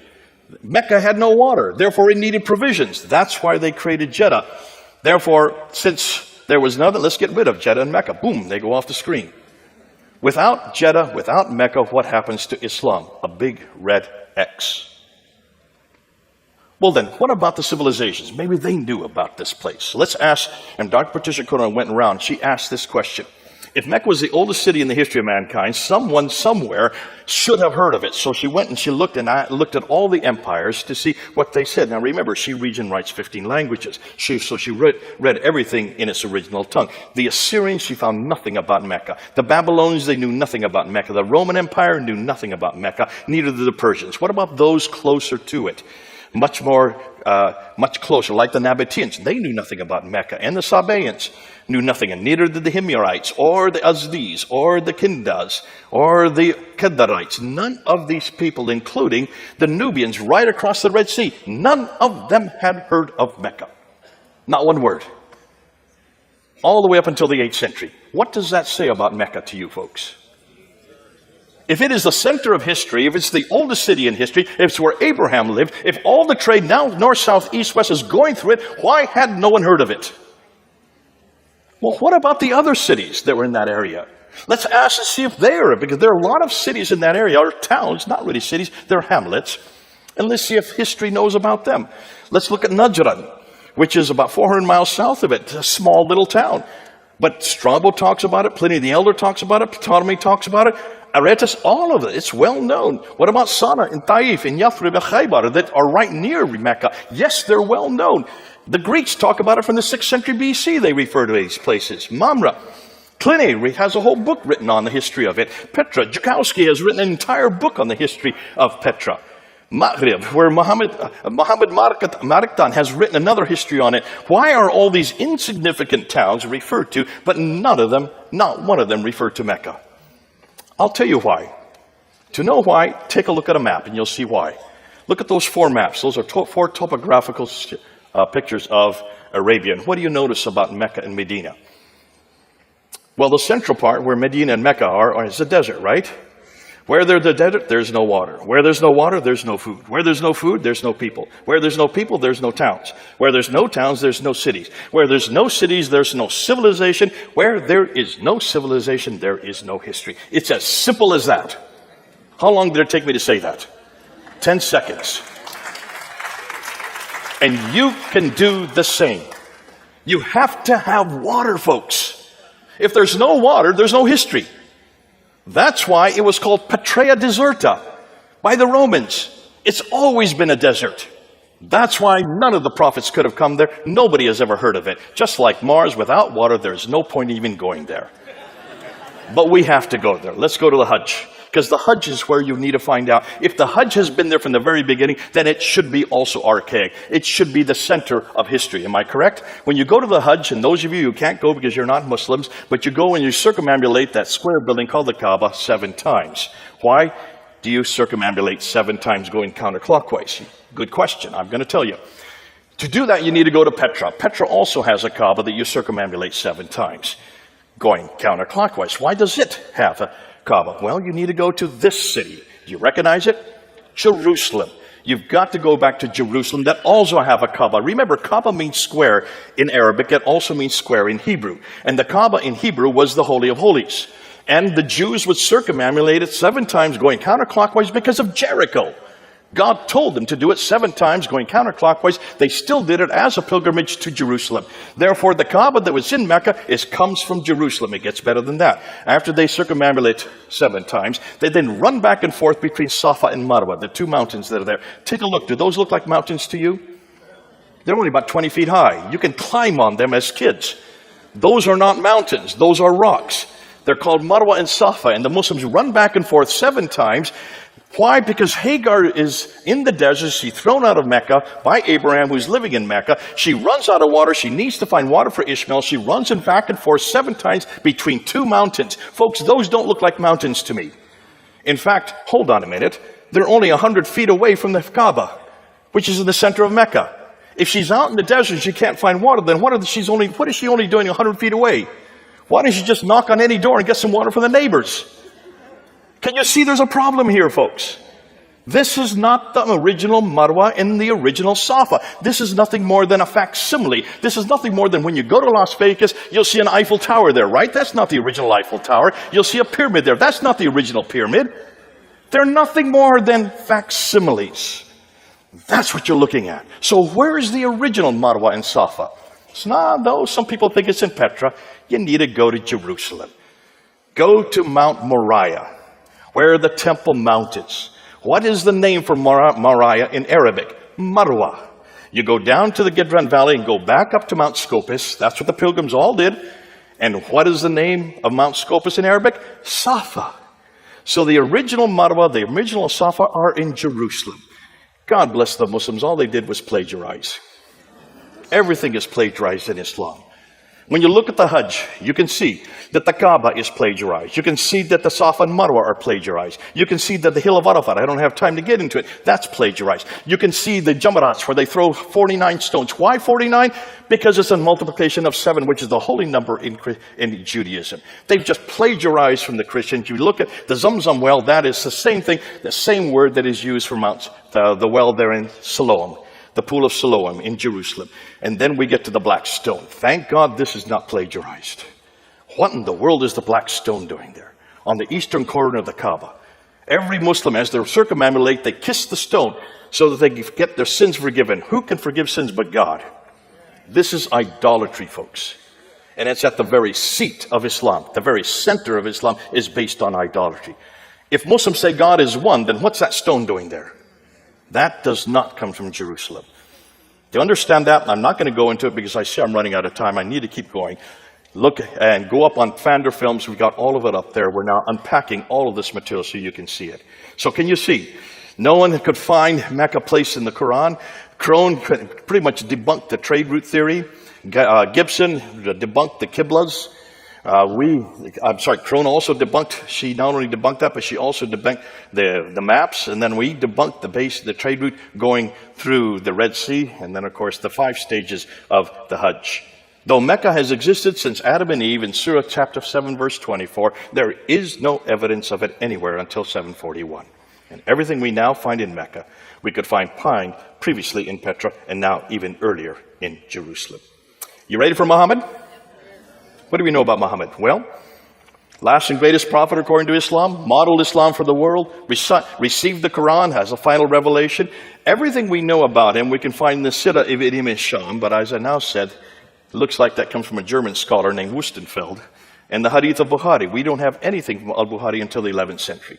Mecca had no water, therefore it needed provisions. That's why they created Jeddah. Therefore, since there was nothing, let's get rid of Jeddah and Mecca. Boom, they go off the screen. Without Jeddah, without Mecca, what happens to Islam? A big red X. Well then, what about the civilizations? Maybe they knew about this place. So let's ask, and Dr. Patricia Corão went around, she asked this question. If Mecca was the oldest city in the history of mankind, someone somewhere should have heard of it. So she went and she looked at all the empires to see what they said. Now remember, she reads and writes 15 languages. So she read everything in its original tongue. The Assyrians, she found nothing about Mecca. The Babylonians, they knew nothing about Mecca. The Roman Empire knew nothing about Mecca. Neither did the Persians. What about those closer to it? Much closer, like the Nabateans. They knew nothing about Mecca. And the Sabaeans knew nothing, and neither did the Himyarites, or the Azdis, or the Kindas, or the Kedarites. None of these people, including the Nubians right across the Red Sea, none of them had heard of Mecca. Not one word. All the way up until the 8th century. What does that say about Mecca to you folks? If it is the center of history, if it's the oldest city in history, if it's where Abraham lived, if all the trade now north, south, east, west is going through it, why had no one heard of it? Well, what about the other cities that were in that area? Let's ask and see if they are, because there are a lot of cities in that area, or towns, not really cities, they're hamlets. And let's see if history knows about them. Let's look at Najran, which is about 400 miles south of it, a small little town. But Strabo talks about it, Pliny the Elder talks about it, Ptolemy talks about it, Aretas, all of it, it's well known. What about Sana and Taif and Yathrib and Khaybar that are right near Mecca? Yes, they're well known. The Greeks talk about it from the 6th century BC. They refer to these places. Mamre, Pliny has a whole book written on the history of it. Petra, Joukowsky has written an entire book on the history of Petra. Maghrib, where Muhammad Mariktan has written another history on it. Why are all these insignificant towns referred to, but none of them, not one of them, refer to Mecca? I'll tell you why. To know why, take a look at a map and you'll see why. Look at those 4 maps. Those are 4 topographical pictures of Arabia. And what do you notice about Mecca and Medina? Well, the central part where Medina and Mecca are is a desert, right? Where there's a desert, there's no water. Where there's no water, there's no food. Where there's no food, there's no people. Where there's no people, there's no towns. Where there's no towns, there's no cities. Where there's no cities, there's no civilization. Where there is no civilization, there is no history. It's as simple as that. How long did it take me to say that? 10 seconds. And you can do the same. You have to have water, folks. If there's no water, there's no history. That's why it was called Petrea Deserta by the Romans. It's always been a desert. That's why none of the prophets could have come there. Nobody has ever heard of it. Just like Mars, without water, there's no point even going there. But we have to go there. Let's go to the Hajj. Because the Hajj is where you need to find out. If the Hajj has been there from the very beginning, then it should be also archaic. It should be the center of history. Am I correct? When you go to the Hajj, and those of you who can't go because you're not Muslims, but you go and you circumambulate that square building called the Kaaba 7 times. Why do you circumambulate 7 times going counterclockwise? Good question. I'm going to tell you. To do that, you need to go to Petra. Petra also has a Kaaba that you circumambulate 7 times going counterclockwise. Why does it have a Kaaba? Well, you need to go to this city. Do you recognize it? Jerusalem. You've got to go back to Jerusalem that also have a Kaaba. Remember, Kaaba means square in Arabic. It also means square in Hebrew. And the Kaaba in Hebrew was the Holy of Holies. And the Jews would circumambulate it 7 times going counterclockwise because of Jericho. God told them to do it 7 times going counterclockwise. They still did it as a pilgrimage to Jerusalem. Therefore, the Kaaba that was in Mecca comes from Jerusalem. It gets better than that. After they circumambulate 7 times, they then run back and forth between Safa and Marwa, the 2 mountains that are there. Take a look. Do those look like mountains to you? They're only about 20 feet high. You can climb on them as kids. Those are not mountains. Those are rocks. They're called Marwa and Safa, and the Muslims run back and forth 7 times. Why? Because Hagar is in the desert. She's thrown out of Mecca by Abraham, who's living in Mecca. She runs out of water. She needs to find water for Ishmael. She runs back and forth 7 times between 2 mountains. Folks, those don't look like mountains to me. In fact, hold on a minute. They're only 100 feet away from the Kaaba, which is in the center of Mecca. If she's out in the desert and she can't find water, then what is she only doing 100 feet away? Why don't you just knock on any door and get some water from the neighbors? Can you see there's a problem here, folks? This is not the original Marwa and the original Safa. This is nothing more than a facsimile. This is nothing more than when you go to Las Vegas, you'll see an Eiffel Tower there, right? That's not the original Eiffel Tower. You'll see a pyramid there. That's not the original pyramid. They're nothing more than facsimiles. That's what you're looking at. So where is the original Marwa and Safa? Though some people think it's in Petra. You need to go to Jerusalem. Go to Mount Moriah, where the Temple Mount is. What is the name for Moriah in Arabic? Marwa. You go down to the Kidron Valley and go back up to Mount Scopus. That's what the pilgrims all did. And what is the name of Mount Scopus in Arabic? Safa. So the original Marwa, the original Safa are in Jerusalem. God bless the Muslims. All they did was plagiarize. Everything is plagiarized in Islam. When you look at the Hajj, you can see that the Kaaba is plagiarized. You can see that the Safa and Marwa are plagiarized. You can see that the Hill of Arafat, I don't have time to get into it, that's plagiarized. You can see the Jamarats where they throw 49 stones. Why 49? Because it's a multiplication of 7, which is the holy number in Judaism. They've just plagiarized from the Christians. You look at the Zamzam well, that is the same thing, the same word that is used for the well there in Siloam. The pool of Siloam in Jerusalem. And then we get to the black stone. Thank God this is not plagiarized. What in the world is the black stone doing there? On the eastern corner of the Kaaba. Every Muslim, as they circumambulate, they kiss the stone so that they get their sins forgiven. Who can forgive sins but God? This is idolatry, folks. And it's at the very seat of Islam. The very center of Islam is based on idolatry. If Muslims say God is one, then what's that stone doing there? That does not come from Jerusalem. To understand that, I'm not going to go into it because I see I'm running out of time. I need to keep going. Look and go up on Fander Films. We've got all of it up there. We're now unpacking all of this material so you can see it. So can you see? No one could find Mecca place in the Quran. Crone pretty much debunked the trade route theory. Gibson debunked the Qiblas. Crone also debunked, she not only debunked that, but she also debunked the maps, and then we debunked the trade route going through the Red Sea, and then of course the 5 stages of the Hajj. Though Mecca has existed since Adam and Eve in Surah chapter 7 verse 24, there is no evidence of it anywhere until 741. And everything we now find in Mecca, we could find previously in Petra, and now even earlier in Jerusalem. You ready for Muhammad? What do we know about Muhammad? Well, last and greatest prophet according to Islam, modeled Islam for the world, received the Quran, has a final revelation. Everything we know about him we can find in the Sirah ibn Hisham, but as I now said, it looks like that comes from a German scholar named Wustenfeld. And the Hadith of Bukhari, we don't have anything from al-Bukhari until the 11th century.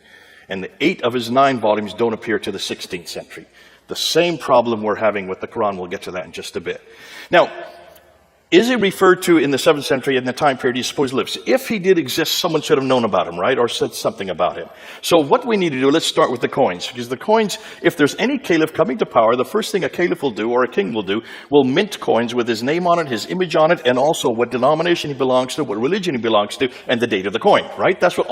And the 8 of his 9 volumes don't appear to the 16th century. The same problem we're having with the Quran, we'll get to that in just a bit. Now, is he referred to in the 7th century in the time period he supposed lives? If he did exist, someone should have known about him, right? Or said something about him. So what we need to do, let's start with the coins. Because the coins, if there's any caliph coming to power, the first thing a caliph will do, or a king will do, will mint coins with his name on it, his image on it, and also what denomination he belongs to, what religion he belongs to, and the date of the coin, right? That's what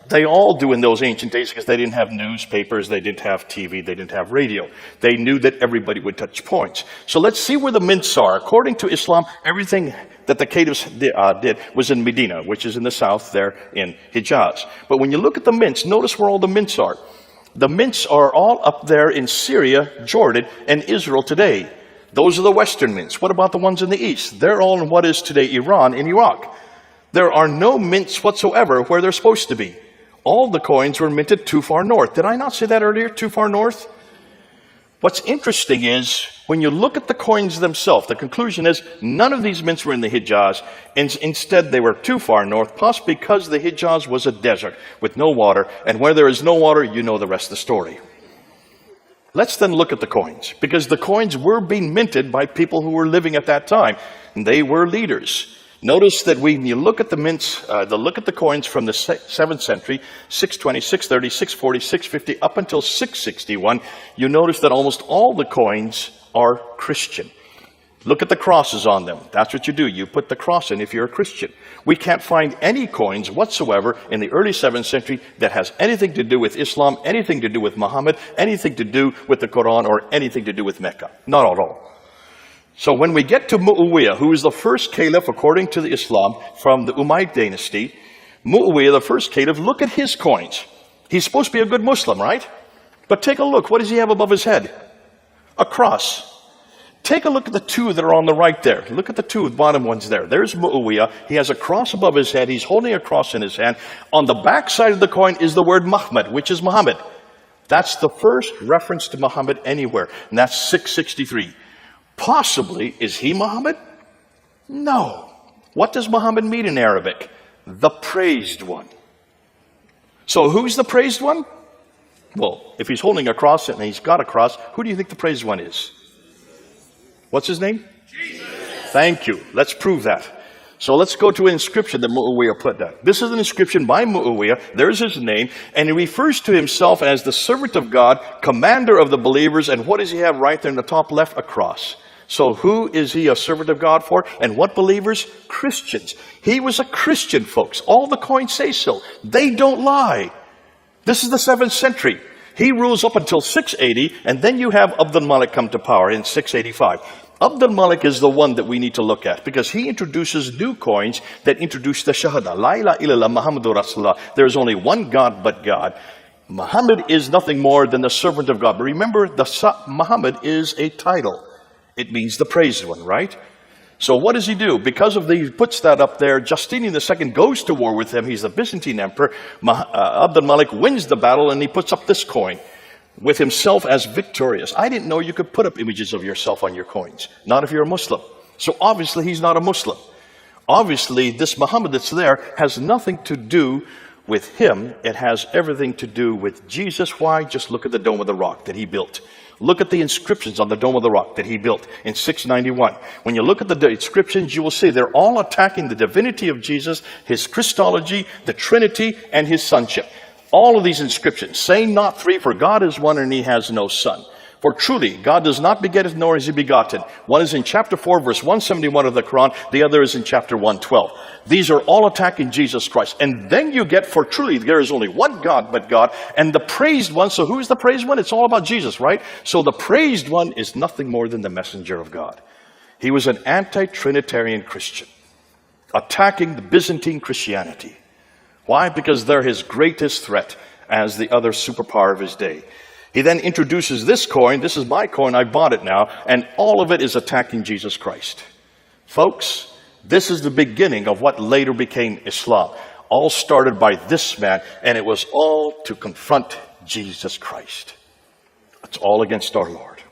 they all do in those ancient days, because they didn't have newspapers, they didn't have TV, they didn't have radio. They knew that everybody would touch coins. So let's see where the mints are. According to Islam, everything that the caliphs did was in Medina, which is in the south there in Hijaz. But when you look at the mints, notice where all the mints are. The mints are all up there in Syria, Jordan, and Israel today. Those are the Western mints. What about the ones in the east? They're all in what is today Iran and Iraq. There are no mints whatsoever where they're supposed to be. All the coins were minted too far north. Did I not say that earlier? Too far north? What's interesting is, when you look at the coins themselves, the conclusion is none of these mints were in the Hijaz. And instead, they were too far north, possibly because the Hijaz was a desert with no water. And where there is no water, you know the rest of the story. Let's then look at the coins, because the coins were being minted by people who were living at that time. And they were leaders. Notice that when you look at the mints, look at the coins from the 7th century, 620, 630, 640, 650, up until 661, you notice that almost all the coins are Christian. Look at the crosses on them. That's what you do. You put the cross in if you're a Christian. We can't find any coins whatsoever in the early 7th century that has anything to do with Islam, anything to do with Muhammad, anything to do with the Quran, or anything to do with Mecca. Not at all. So when we get to Mu'awiyah, who is the first caliph according to the Islam from the Umayyad dynasty, Mu'awiyah, the first caliph, look at his coins. He's supposed to be a good Muslim, right? But take a look. What does he have above his head? A cross. Take a look at the 2 that are on the right there. Look at the 2 bottom ones there. There's Mu'awiyah. He has a cross above his head. He's holding a cross in his hand. On the back side of the coin is the word Muhammad, which is Muhammad. That's the first reference to Muhammad anywhere. And that's 663. Possibly, is he Muhammad? No. What does Muhammad mean in Arabic? the praised one. So who's the praised one? Well, if he's holding a cross and he's got a cross, who do you think the praised one is? What's his name? Jesus. Thank you. Let's prove that. So let's go to an inscription that Muawiyah put down. This is an inscription by Muawiyah. There's his name. And he refers to himself as the servant of God, commander of the believers. And what does he have right there in the top left? A cross. So who is he a servant of God for? And what believers? Christians. He was a Christian, folks. All the coins say so. They don't lie. This is the 7th century. He rules up until 680, and then you have Abd al-Malik come to power in 685. Abd al-Malik is the one that we need to look at, because he introduces new coins that introduce the Shahada. La ilaha illallah Muhammadur Rasulullah. There is only one God but God. Muhammad is nothing more than the servant of God. But remember, Muhammad is a title. It means the praised one, right? So what does he do? Because of he puts that up there, Justinian II goes to war with him. He's the Byzantine emperor. Abd al-Malik wins the battle, and he puts up this coin with himself as victorious. I didn't know you could put up images of yourself on your coins. Not if you're a Muslim. So obviously he's not a Muslim. Obviously this Muhammad that's there has nothing to do with him. It has everything to do with Jesus. Why? Just look at the Dome of the Rock that he built. Look at the inscriptions on the Dome of the Rock that he built in 691. When you look at the inscriptions, you will see they're all attacking the divinity of Jesus, his Christology, the Trinity, and his sonship. All of these inscriptions, say not three, for God is one and he has no son. For truly, God does not beget, nor is he begotten. One is in chapter 4, verse 171 of the Quran. The other is in chapter 112. These are all attacking Jesus Christ. And then you get, for truly, there is only one God but God, and the praised one. So who is the praised one? It's all about Jesus, right? So the praised one is nothing more than the messenger of God. He was an anti-Trinitarian Christian, attacking the Byzantine Christianity. Why? Because they're his greatest threat as the other superpower of his day. He then introduces this coin. This is my coin. I bought it now. And all of it is attacking Jesus Christ. Folks, this is the beginning of what later became Islam. All started by this man. And it was all to confront Jesus Christ. It's all against our Lord.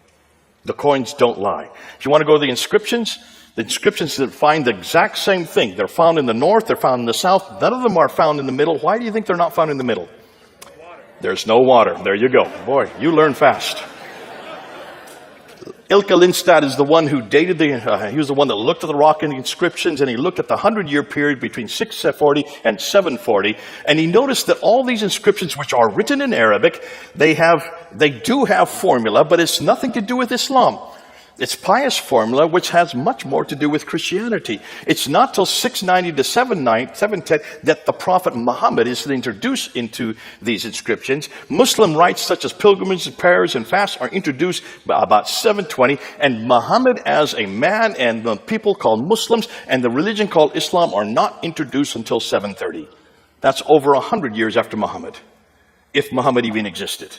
The coins don't lie. If you want to go to the inscriptions that find the exact same thing. They're found in the north. They're found in the south. None of them are found in the middle. Why do you think they're not found in the middle? There's no water. There you go. Boy, you learn fast. Ilka Lindstad is the one who dated he was the one that looked at the rock in the inscriptions, and he looked at the 100-year period between 640 and 740, and he noticed that all these inscriptions, which are written in Arabic, they do have formula, but it's nothing to do with Islam. It's pious formula, which has much more to do with Christianity. It's not till 690 to 710 that the Prophet Muhammad is introduced into these inscriptions. Muslim rites such as pilgrimages, prayers, and fasts are introduced by about 720. And Muhammad as a man and the people called Muslims and the religion called Islam are not introduced until 730. That's over 100 years after Muhammad, if Muhammad even existed.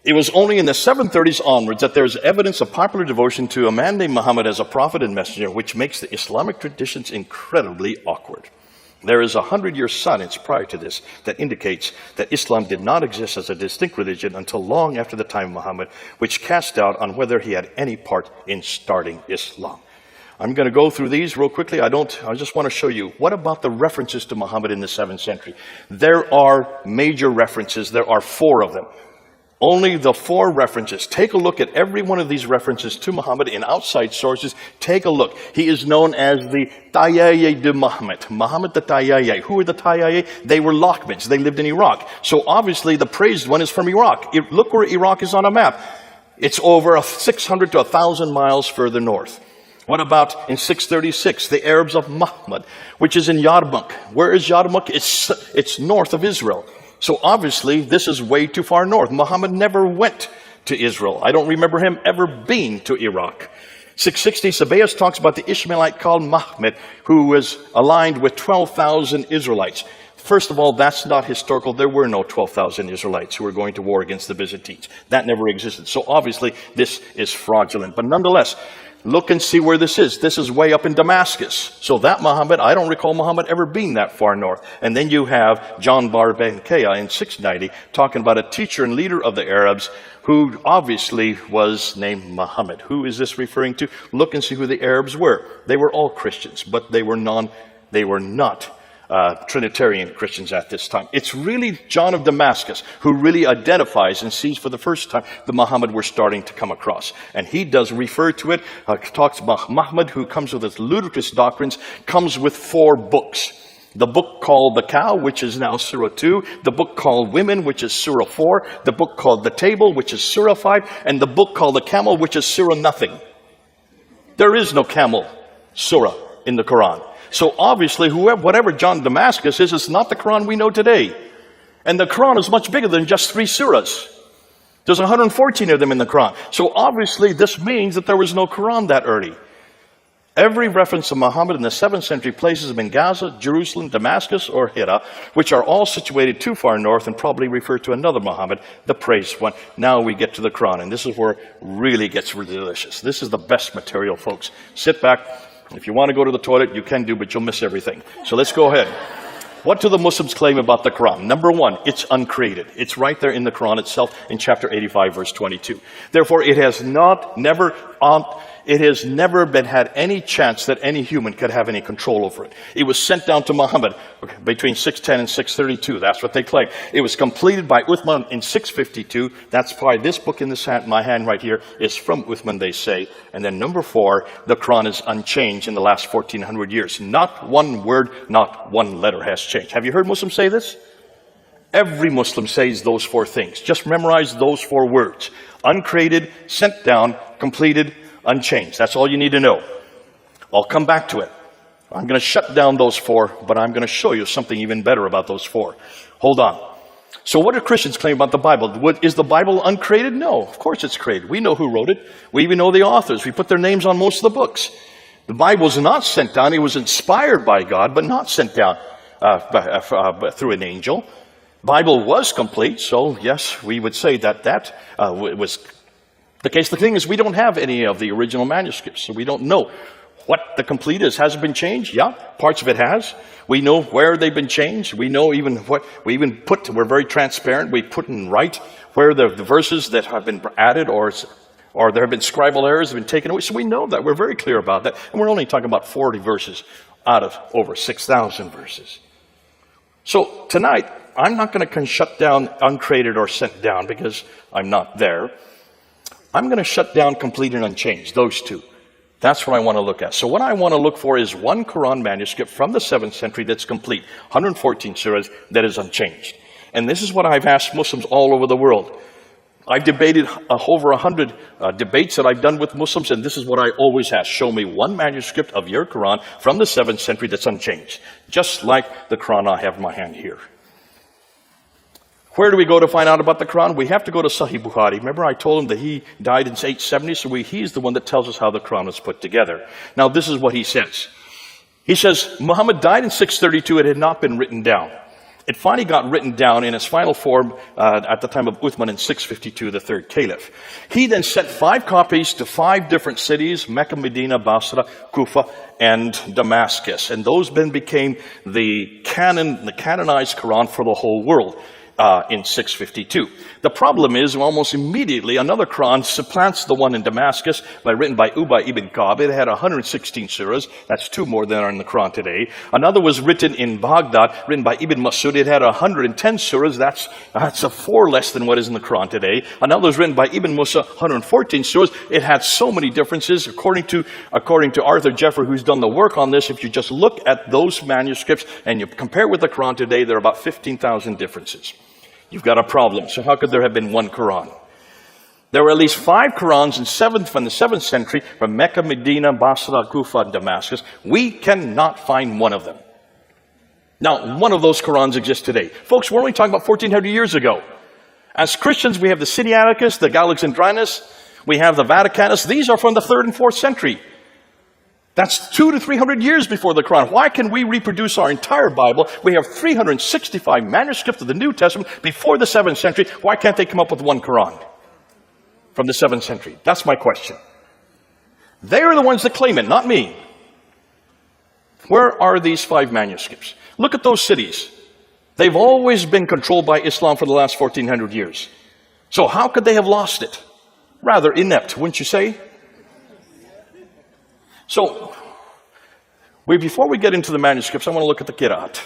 It was only in the 730s onwards that there is evidence of popular devotion to a man named Muhammad as a prophet and messenger, which makes the Islamic traditions incredibly awkward. There is a 100-year silence prior to this that indicates that Islam did not exist as a distinct religion until long after the time of Muhammad, which cast doubt on whether he had any part in starting Islam. I'm going to go through these real quickly. I just want to show you, what about the references to Muhammad in the 7th century? There are major references. There are 4 of them. Only the 4 references. Take a look at every one of these references to Muhammad in outside sources. Take a look. He is known as the Tayyaye de Muhammad. Muhammad the Tayyaye. Who are the Tayyaye? They were Lockmans. They lived in Iraq. So obviously the praised one is from Iraq. Look where Iraq is on a map. It's over 600 to 1,000 miles further north. What about in 636, the Arabs of Muhammad, which is in Yarmouk. Where is Yarmouk? It's north of Israel. So obviously, this is way too far north. Muhammad never went to Israel. I don't remember him ever being to Iraq. 660, Sabaeus talks about the Ishmaelite called Mahmed, who was aligned with 12,000 Israelites. First of all, that's not historical. There were no 12,000 Israelites who were going to war against the Byzantines. That never existed. So obviously, this is fraudulent. But nonetheless, look and see where this is. This is way up in Damascus. So that Muhammad, I don't recall Muhammad ever being that far north. And then you have John Bar Benkaya in 690 talking about a teacher and leader of the Arabs who obviously was named Muhammad. Who is this referring to? Look and see who the Arabs were. They were all Christians, but they were They were not Trinitarian Christians at this time. It's really John of Damascus who really identifies and sees for the first time the Muhammad we're starting to come across. And he does refer to it, talks about Muhammad, who comes with his ludicrous doctrines, comes with 4 books. The book called The Cow, which is now Surah 2. The book called Women, which is Surah 4. The book called The Table, which is Surah 5. And the book called The Camel, which is Surah Nothing. There is no camel surah in the Quran. So obviously, whatever John Damascus is, it's not the Quran we know today. And the Quran is much bigger than just 3 surahs. There's 114 of them in the Quran. So obviously, this means that there was no Quran that early. Every reference to Muhammad in the 7th century places him in Gaza, Jerusalem, Damascus, or Hira, which are all situated too far north and probably refer to another Muhammad, the praised one. Now we get to the Quran, and this is where it really gets really delicious. This is the best material, folks. Sit back. If you want to go to the toilet, you can do, but you'll miss everything. So let's go ahead. What do the Muslims claim about the Quran? Number 1, it's uncreated. It's right there in the Quran itself in chapter 85, verse 22. Therefore, it has never been had any chance that any human could have any control over it. It was sent down to Muhammad between 610 and 632. That's what they claim. It was completed by Uthman in 652. That's why this book in my hand right here is from Uthman, they say. And then number 4, the Quran is unchanged in the last 1400 years. Not one word, not one letter has changed. Have you heard Muslims say this? Every Muslim says those 4 things. Just memorize those 4 words. Uncreated, sent down, completed, unchanged. That's all you need to know. I'll come back to it. I'm going to shut down those 4, but I'm going to show you something even better about those 4. Hold on. So what do Christians claim about the Bible? Is the Bible uncreated? No, of course it's created. We know who wrote it. We even know the authors. We put their names on most of the books. The Bible was not sent down. It was inspired by God, but not sent down through an angel. Bible was complete, so yes, we would say that was the case. The thing is, we don't have any of the original manuscripts, so we don't know what the complete is. Has it been changed? Yeah, parts of it has. We know where they've been changed. We know even what we even put. We're very transparent. We put in right where the verses that have been added or there have been scribal errors have been taken away. So we know that. We're very clear about that. And we're only talking about 40 verses out of over 6,000 verses. So tonight, I'm not going to shut down uncreated or sent down because I'm not there. I'm going to shut down complete and unchanged, those 2. That's what I want to look at. So what I want to look for is one Quran manuscript from the 7th century that's complete, 114 surahs, that is unchanged. And this is what I've asked Muslims all over the world. I've debated over 100 debates that I've done with Muslims, and this is what I always ask. Show me one manuscript of your Quran from the 7th century that's unchanged, just like the Quran I have in my hand here. Where do we go to find out about the Quran? We have to go to Sahih Bukhari. Remember I told him that he died in 870, so he's the one that tells us how the Quran was put together. Now this is what he says. He says, Muhammad died in 632. It had not been written down. It finally got written down in its final form at the time of Uthman in 652, the 3rd Caliph. He then sent 5 copies to 5 different cities, Mecca, Medina, Basra, Kufa, and Damascus. And those then became the canonized Quran for the whole world. In 652. The problem is, almost immediately, another Quran supplants the one in Damascus, written by Ubay ibn Ka'b. It had 116 surahs. That's 2 more than are in the Quran today. Another was written in Baghdad, written by Ibn Masud. It had 110 surahs. That's a 4 less than what is in the Quran today. Another was written by Ibn Musa, 114 surahs. It had so many differences. According to Arthur Jeffrey, who's done the work on this, if you just look at those manuscripts and you compare with the Quran today, there are about 15,000 differences. You've got a problem. So how could there have been one Quran? There were at least 5 Qurans from the 7th century from Mecca, Medina, Basra, Kufa, and Damascus. We cannot find one of them. Now, one of those Qurans exists today. Folks, we're only talking about 1400 years ago. As Christians, we have the Sinaiticus, the Alexandrinus, we have the Vaticanus. These are from the 3rd and 4th century. That's 200 to 300 years before the Quran. Why can we reproduce our entire Bible? We have 365 manuscripts of the New Testament before the 7th century. Why can't they come up with one Quran from the 7th century? That's my question. They are the ones that claim it, not me. Where are these 5 manuscripts? Look at those cities. They've always been controlled by Islam for the last 1400 years. So how could they have lost it? Rather inept, wouldn't you say? So, Before we get into the manuscripts, I want to look at the Qira'at.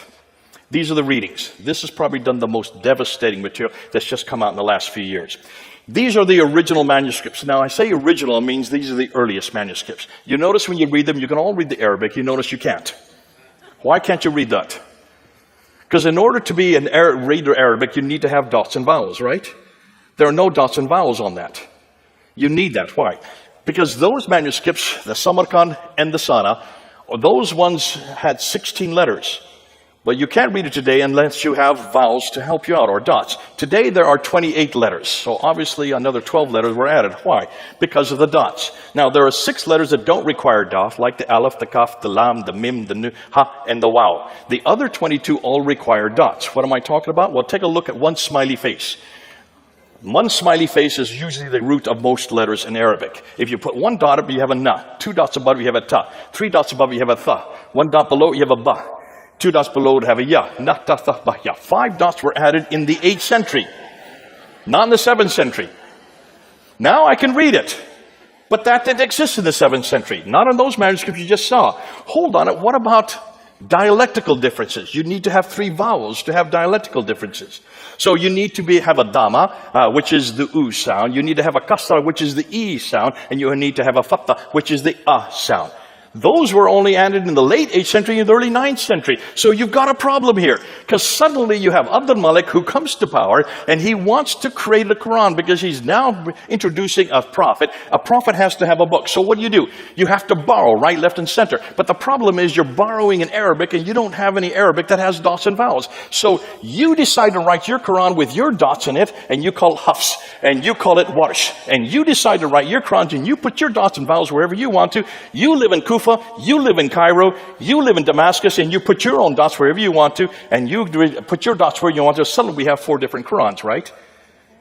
These are the readings. This has probably done the most devastating material that's just come out in the last few years. These are the original manuscripts. Now, I say original, it means these are the earliest manuscripts. You notice when you read them, you can all read the Arabic. You notice you can't. Why can't you read that? Because in order to be an reader Arabic, you need to have dots and vowels, right? There are no dots and vowels on that. You need that. Why? Because those manuscripts, the Samarkand and the Sana, those ones had 16 letters. But you can't read it today unless you have vowels to help you out, or dots. Today there are 28 letters. So obviously another 12 letters were added. Why? Because of the dots. Now there are 6 letters that don't require dot, like the Aleph, the Kaf, the Lam, the Mim, the Nu, Ha, and the Waw. The other 22 all require dots. What am I talking about? Well, take a look at one smiley face. One smiley face is usually the root of most letters in Arabic. If you put 1 dot up, you have a na. 2 dots above, you have a ta. 3 dots above, you have a tha. 1 dot below, you have a ba. 2 dots below would have a ya. Na, ta, tha, ba, ya. 5 dots were added in the 8th century, not in the 7th century. Now I can read it, but that didn't exist in the 7th century. Not in those manuscripts you just saw. Hold on, what about dialectical differences? You need to have 3 vowels to have dialectical differences. So you need to have a dama, which is the u sound. You need to have a kasra, which is the e sound. And you need to have a fatha, which is the a sound. Those were only added in the late 8th century and the early 9th century. So you've got a problem here. Because suddenly you have Abdul Malik who comes to power and he wants to create the Quran because he's now introducing a prophet. A prophet has to have a book. So what do? You have to borrow right, left, and center. But the problem is you're borrowing in Arabic and you don't have any Arabic that has dots and vowels. So you decide to write your Quran with your dots in it and you call it Hafs and you call it Warsh. And you decide to write your Quran and you put your dots and vowels wherever you want to. You live in Kufa. You live in Cairo, you live in Damascus, and you put your own dots wherever you want to, and you put your dots where you want to. Suddenly we have 4 different Qurans, right?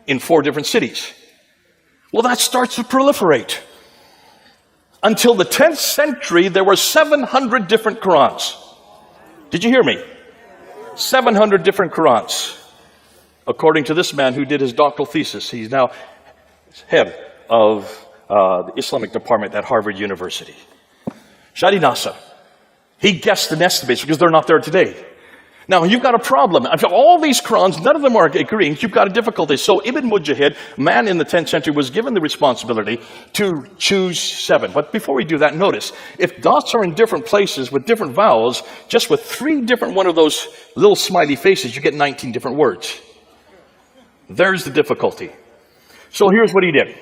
In 4 different cities. Well, that starts to proliferate. Until the 10th century, there were 700 different Qurans. Did you hear me? 700 different Qurans. According to this man who did his doctoral thesis, he's now head of the Islamic department at Harvard University. Shadi Nasser. He guessed and estimates because they're not there today. Now, you've got a problem. All these Qurans, none of them are agreeing. You've got a difficulty. So Ibn Mujahid, man in the 10th century, was given the responsibility to choose 7. But before we do that, notice, if dots are in different places with different vowels, just with 3 different one of those little smiley faces, you get 19 different words. There's the difficulty. So here's what he did.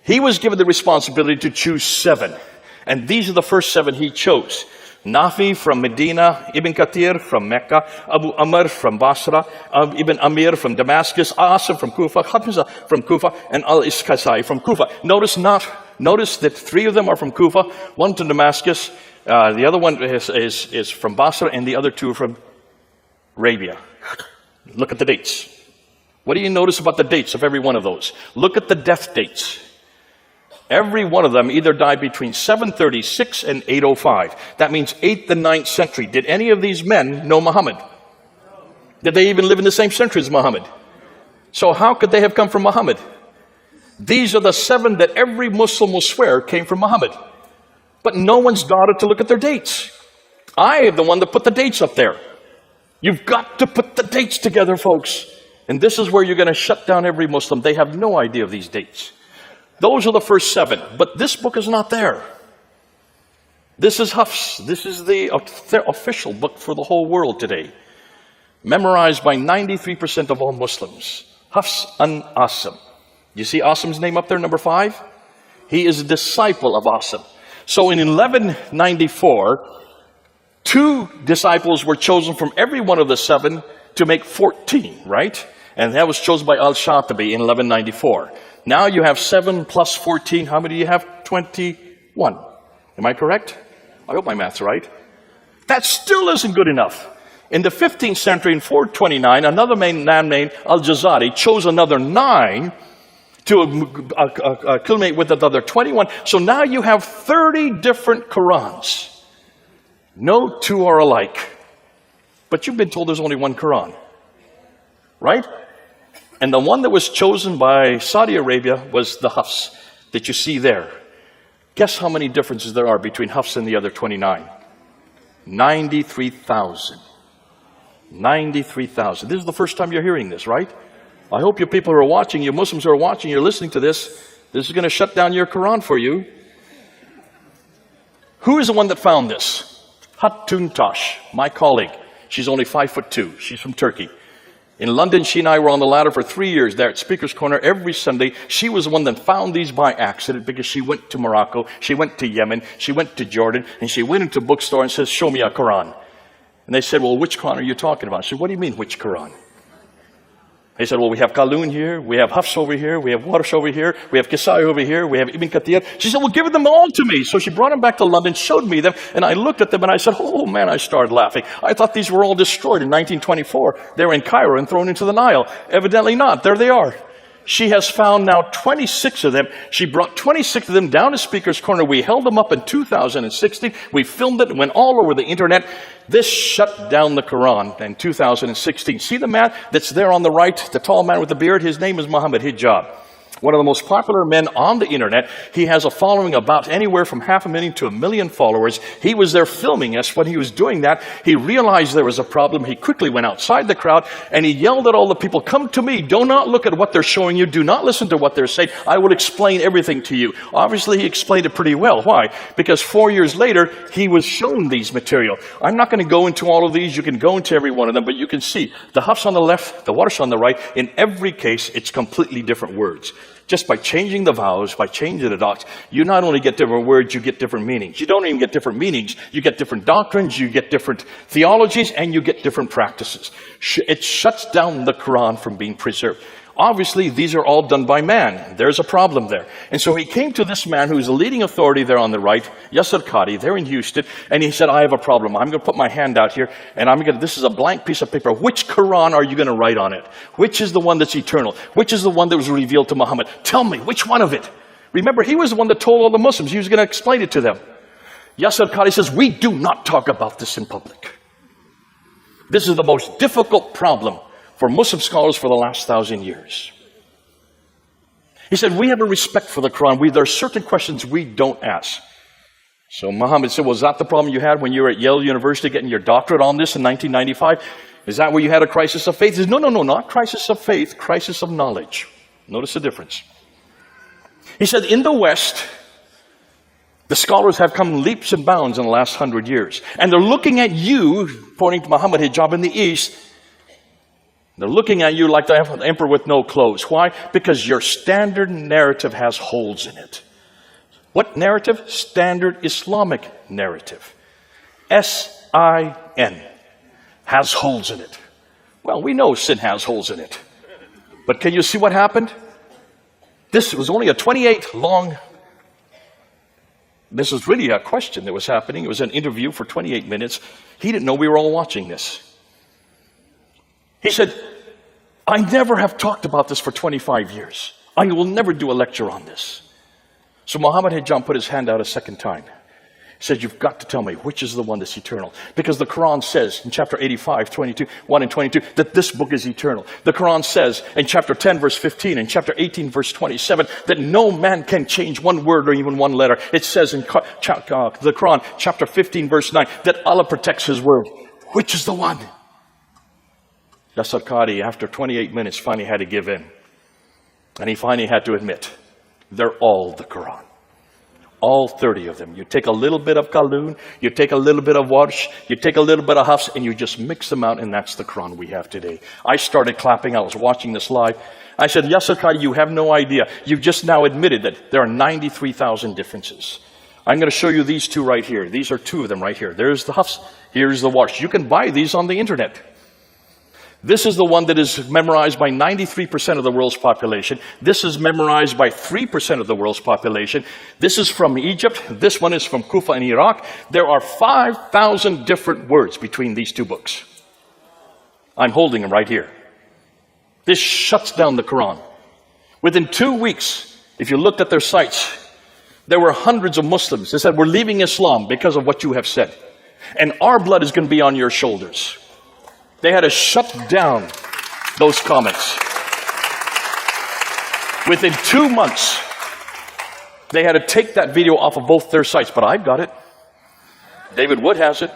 He was given the responsibility to choose 7. And these are the first 7 he chose. Nafi from Medina, Ibn Kathir from Mecca, Abu Amr from Basra, Ibn Amir from Damascus, Asim from Kufa, Hamza from Kufa, and Al-Iskasai from Kufa. Notice that 3 of them are from Kufa, 1 from Damascus, the other one is from Basra, and the other 2 are from Arabia. Look at the dates. What do you notice about the dates of every one of those? Look at the death dates. Every one of them either died between 736 and 805. That means 8th and 9th century. Did any of these men know Muhammad? Did they even live in the same century as Muhammad? So how could they have come from Muhammad? These are the 7 that every Muslim will swear came from Muhammad. But no one's bothered to look at their dates. I am the one that put the dates up there. You've got to put the dates together, folks. And this is where you're going to shut down every Muslim. They have no idea of these dates. Those are the first 7, but this book is not there. This is Hafs. This is the official book for the whole world today. Memorized by 93% of all Muslims. Hafs an Asim. You see Asim's name up there, number 5? He is a disciple of Asim. So in 1194, 2 disciples were chosen from every one of the 7 to make 14, right? And that was chosen by Al-Shatibi in 1194. Now you have 7 plus 14. How many do you have? 21. Am I correct? I hope my math's right. That still isn't good enough. In the 15th century, in 429, another man named Al-Jazari chose another 9 to culminate with another 21. So now you have 30 different Qurans. No 2 are alike. But you've been told there's only one Quran. Right? And the one that was chosen by Saudi Arabia was the Hafs that you see there. Guess how many differences there are between Hafs and the other 29? 93,000. 93,000. This is the first time you're hearing this, right? I hope you people who are watching, you Muslims who are watching, you're listening to this. This is going to shut down your Quran for you. Who is the one that found this? Hatun Tash, my colleague. She's only 5'2". She's from Turkey. In London, she and I were on the ladder for 3 years there at Speaker's Corner every Sunday. She was the one that found these by accident because she went to Morocco, she went to Yemen, she went to Jordan, and she went into a bookstore and says, show me a Quran. And they said, well, which Quran are you talking about? I said, what do you mean, which Quran? They said, well, we have Qalun here, we have Hafs over here, we have Warsh over here, we have Kisai over here, we have Ibn Kathir. She said, well, give them all to me. So she brought them back to London, showed me them, and I looked at them and I said, oh man, I started laughing. I thought these were all destroyed in 1924. They were in Cairo and thrown into the Nile. Evidently not. There they are. She has found now 26 of them. She brought 26 of them down to Speaker's Corner. We held them up in 2016. We filmed it and went all over the internet. This shut down the Quran in 2016. See the man that's there on the right, the tall man with the beard? His name is Muhammad Hijab. One of the most popular men on the internet. He has a following about anywhere from 500,000 to 1 million followers. He was there filming us. When he was doing that, he realized there was a problem. He quickly went outside the crowd and he yelled at all the people, come to me. Do not look at what they're showing you. Do not listen to what they're saying. I will explain everything to you. Obviously, he explained it pretty well. Why? Because 4 years later, he was shown these material. I'm not going to go into all of these. You can go into every one of them, but you can see the Hafs on the left, the Warsh on the right. In every case, it's completely different words. Just by changing the vowels, by changing the dots, you not only get different words, you get different meanings. You don't even get different meanings. You get different doctrines, you get different theologies, and you get different practices. It shuts down the Quran from being preserved. Obviously, these are all done by man. There's a problem there. And so he came to this man who's the leading authority there on the right, Yasser Qadi, there in Houston, and he said, I have a problem. I'm going to put my hand out here, and this is a blank piece of paper. Which Quran are you going to write on it? Which is the one that's eternal? Which is the one that was revealed to Muhammad? Tell me, which one of it? Remember, he was the one that told all the Muslims. He was going to explain it to them. Yasser Qadi says, we do not talk about this in public. This is the most difficult problem for Muslim scholars for the last 1,000 years. He said, we have a respect for the Quran. There are certain questions we don't ask. So Muhammad said, was that the problem you had when you were at Yale University getting your doctorate on this in 1995? Is that where you had a crisis of faith? He said, no, not crisis of faith, crisis of knowledge. Notice the difference. He said, in the West, the scholars have come leaps and bounds in the last 100 years. And they're looking at you, pointing to Muhammad Hijab in the East. They're looking at you like the emperor with no clothes. Why? Because your standard narrative has holes in it. What narrative? Standard Islamic narrative. S-I-N. Has holes in it. Well, we know sin has holes in it. But can you see what happened? This was only a 28 long... This was really a question that was happening. It was an interview for 28 minutes. He didn't know we were all watching this. He said, I never have talked about this for 25 years. I will never do a lecture on this. So Muhammad Hijab put his hand out a second time. He said, you've got to tell me which is the one that's eternal. Because the Quran says in chapter 85, 1 and 22, that this book is eternal. The Quran says in chapter 10, verse 15, and chapter 18, verse 27, that no man can change one word or even one letter. It says in the Quran, chapter 15, verse 9, that Allah protects his word. Which is the one? Yasser Qadi, after 28 minutes, finally had to give in. And he finally had to admit, they're all the Quran. All 30 of them. You take a little bit of Qalun, you take a little bit of Warsh, you take a little bit of Hafs, and you just mix them out, and that's the Quran we have today. I started clapping. I was watching this live. I said, Yasser Qadi, you have no idea. You've just now admitted that there are 93,000 differences. I'm going to show you these two right here. These are two of them right here. There's the Hafs, here's the Warsh. You can buy these on the internet. This is the one that is memorized by 93% of the world's population. This is memorized by 3% of the world's population. This is from Egypt. This one is from Kufa in Iraq. There are 5,000 different words between these two books. I'm holding them right here. This shuts down the Quran. Within 2 weeks, if you looked at their sites, there were hundreds of Muslims that said, we're leaving Islam because of what you have said. And our blood is going to be on your shoulders. They had to shut down those comments. Within 2 months, they had to take that video off of both their sites. But I've got it. David Wood has it.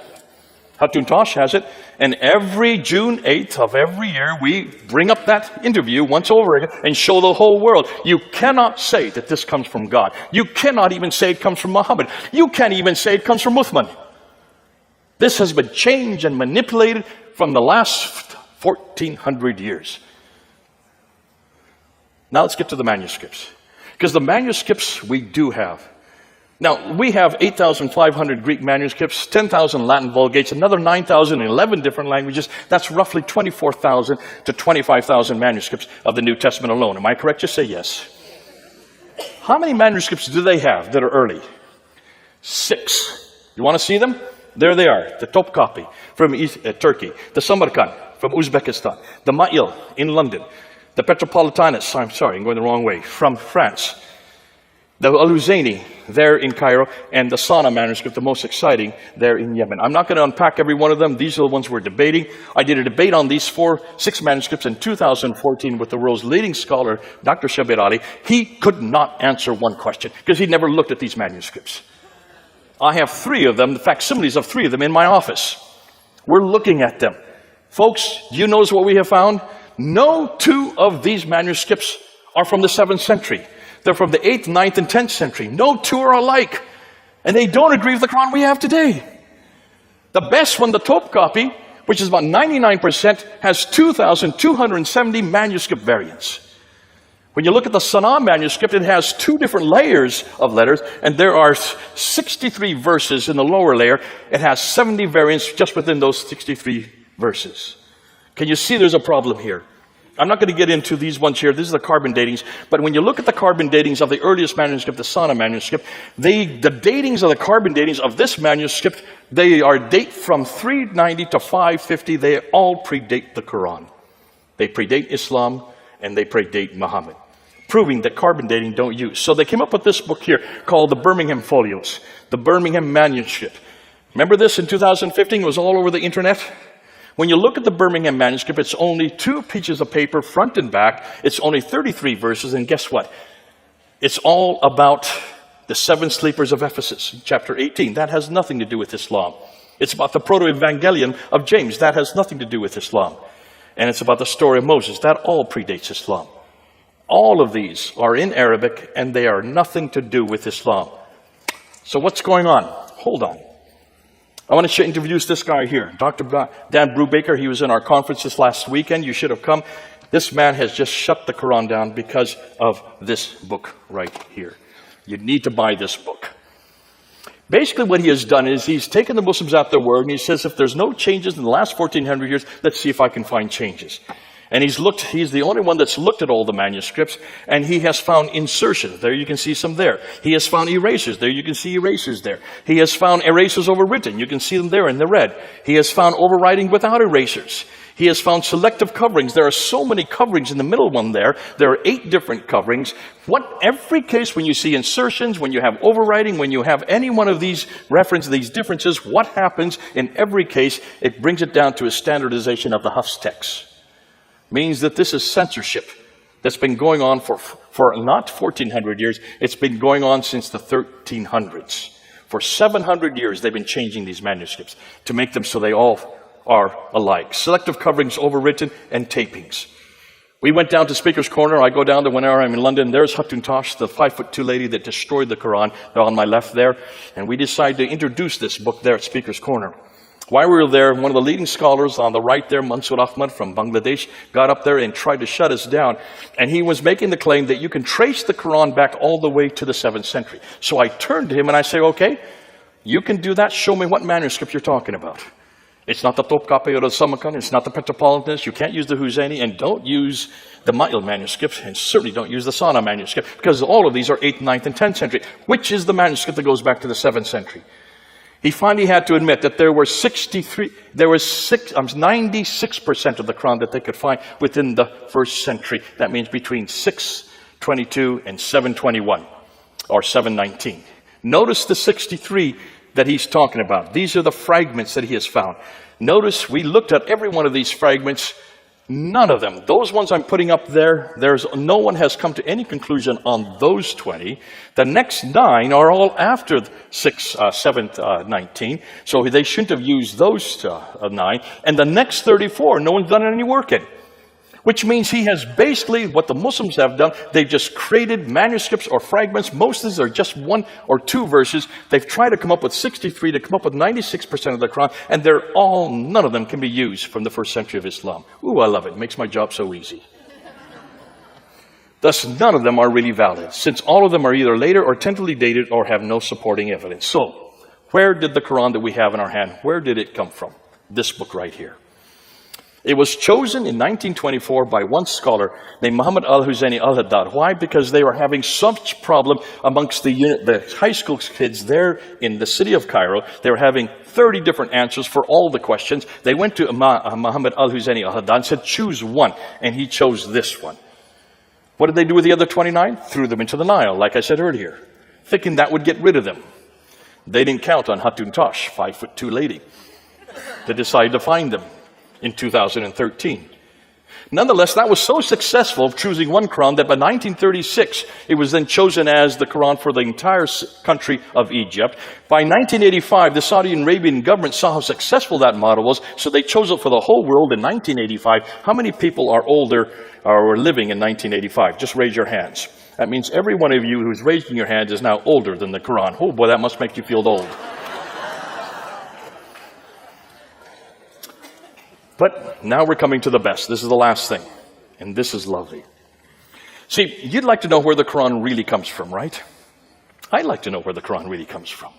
Hatuntash has it, and every June 8th of every year, we bring up that interview once over again and show the whole world. You cannot say that this comes from God. You cannot even say it comes from Muhammad. You can't even say it comes from Uthman. This has been changed and manipulated from the last 1,400 years. Now let's get to the manuscripts. Because the manuscripts we do have. Now, we have 8,500 Greek manuscripts, 10,000 Latin Vulgates, another 9,000 in 11 different languages. That's roughly 24,000 to 25,000 manuscripts of the New Testament alone. Am I correct? Just say yes. How many manuscripts do they have that are early? 6. You want to see them? There they are. The Topkapi from Turkey, the Samarkand from Uzbekistan, the Ma'il in London, the Petropolitanus, I'm sorry, I'm going the wrong way, from France, the Al-Huzayni there in Cairo, and the Sana manuscript, the most exciting, there in Yemen. I'm not going to unpack every one of them. These are the ones we're debating. I did a debate on these 6 manuscripts in 2014 with the world's leading scholar, Dr. Shabir Ali. He could not answer one question because he'd never looked at these manuscripts. I have 3 of them, the facsimiles of 3 of them in my office. We're looking at them. Folks, do you notice what we have found? No 2 of these manuscripts are from the 7th century. They're from the 8th, 9th, and 10th century. No 2 are alike. And they don't agree with the Quran we have today. The best one, the Topkapi, which is about 99%, has 2,270 manuscript variants. When you look at the Sana manuscript, it has 2 different layers of letters, and there are 63 verses in the lower layer. It has 70 variants just within those 63 verses. Can you see there's a problem here? I'm not going to get into these ones here. These are the carbon datings. But when you look at the carbon datings of the earliest manuscript, the Sana manuscript, the datings of the carbon datings of this manuscript, they are date from 390 to 550. They all predate the Quran. They predate Islam, and they predate Muhammad, proving that carbon dating don't use. So they came up with this book here called the Birmingham Folios, the Birmingham Manuscript. Remember this in 2015? It was all over the internet. When you look at the Birmingham manuscript, it's only 2 pieces of paper, front and back. It's only 33 verses, and guess what? It's all about the 7 sleepers of Ephesus, chapter 18. That has nothing to do with Islam. It's about the proto-evangelion of James. That has nothing to do with Islam. And it's about the story of Moses. That all predates Islam. All of these are in Arabic, and they are nothing to do with Islam. So what's going on? Hold on. I want to introduce this guy here, Dr. Dan Brubaker. He was in our conference this last weekend. You should have come. This man has just shut the Quran down because of this book right here. You need to buy this book. Basically what he has done is he's taken the Muslims at their word, and he says, if there's no changes in the last 1,400 years, let's see if I can find changes. And he's the only one that's looked at all the manuscripts, and he has found insertions. There you can see some there. He has found erasures. There you can see erasures there. He has found erasures overwritten. You can see them there in the red. He has found overwriting without erasures. He has found selective coverings. There are so many coverings in the middle one there. There are 8 different coverings. Every case when you see insertions, when you have overwriting, when you have any one of these references, these differences, what happens in every case, it brings it down to a standardization of the Hafs text. Means that this is censorship that's been going on for not 1,400 years. It's been going on since the 1300s. For 700 years, they've been changing these manuscripts to make them so they all are alike. Selective coverings, overwritten, and tapings. We went down to Speaker's Corner. I go down there whenever I'm in London. There's Hatuntash, the 5'2" lady that destroyed the Quran. They're on my left there. And we decided to introduce this book there at Speaker's Corner. While we were there, one of the leading scholars on the right there, Mansour Ahmad from Bangladesh, got up there and tried to shut us down. And he was making the claim that you can trace the Quran back all the way to the 7th century. So I turned to him and I say, okay, you can do that. Show me what manuscript you're talking about. It's not the Topkapi or the Samarkand. It's not the Petropolitanus. You can't use the Huzayni, and don't use the Ma'il manuscript, and certainly don't use the Sana manuscript, because all of these are 8th, 9th, and 10th century, which is the manuscript that goes back to the 7th century. He finally had to admit that there were 96% of the Quran that they could find within the 1st century. That means between 622 and 721 or 719. Notice the 63 that he's talking about. These are the fragments that he has found. Notice we looked at every one of these fragments. None of them. Those ones I'm putting up there, no one has come to any conclusion on those 20. The next 9 are all after 7th, 19. So they shouldn't have used those 9. And the next 34, no one's done any work in. Which means he has basically, what the Muslims have done, they've just created manuscripts or fragments. Most of these are just 1 or 2 verses. They've tried to come up with 63 to come up with 96% of the Quran, and none of them can be used from the 1st century of Islam. Ooh, I love it. It makes my job so easy. Thus, none of them are really valid, since all of them are either later or tentatively dated or have no supporting evidence. So, where did the Quran that we have in our hand, where did it come from? This book right here. It was chosen in 1924 by one scholar named Muhammad al-Husayni al-Haddad. Why? Because they were having such problem amongst the high school kids there in the city of Cairo. They were having 30 different answers for all the questions. They went to Muhammad al-Husayni al-Haddad and said, choose one. And he chose this one. What did they do with the other 29? Threw them into the Nile, like I said earlier, thinking that would get rid of them. They didn't count on Hatun Tash, 5'2" lady. They decided to find them in 2013. Nonetheless, that was so successful of choosing one Quran that by 1936, it was then chosen as the Quran for the entire country of Egypt. By 1985, the Saudi Arabian government saw how successful that model was, so they chose it for the whole world in 1985. How many people are older or were living in 1985? Just raise your hands. That means every one of you who's raising your hand is now older than the Quran. Oh boy, that must make you feel old. But now we're coming to the best. This is the last thing. And this is lovely. See, you'd like to know where the Quran really comes from, right? I'd like to know where the Quran really comes from.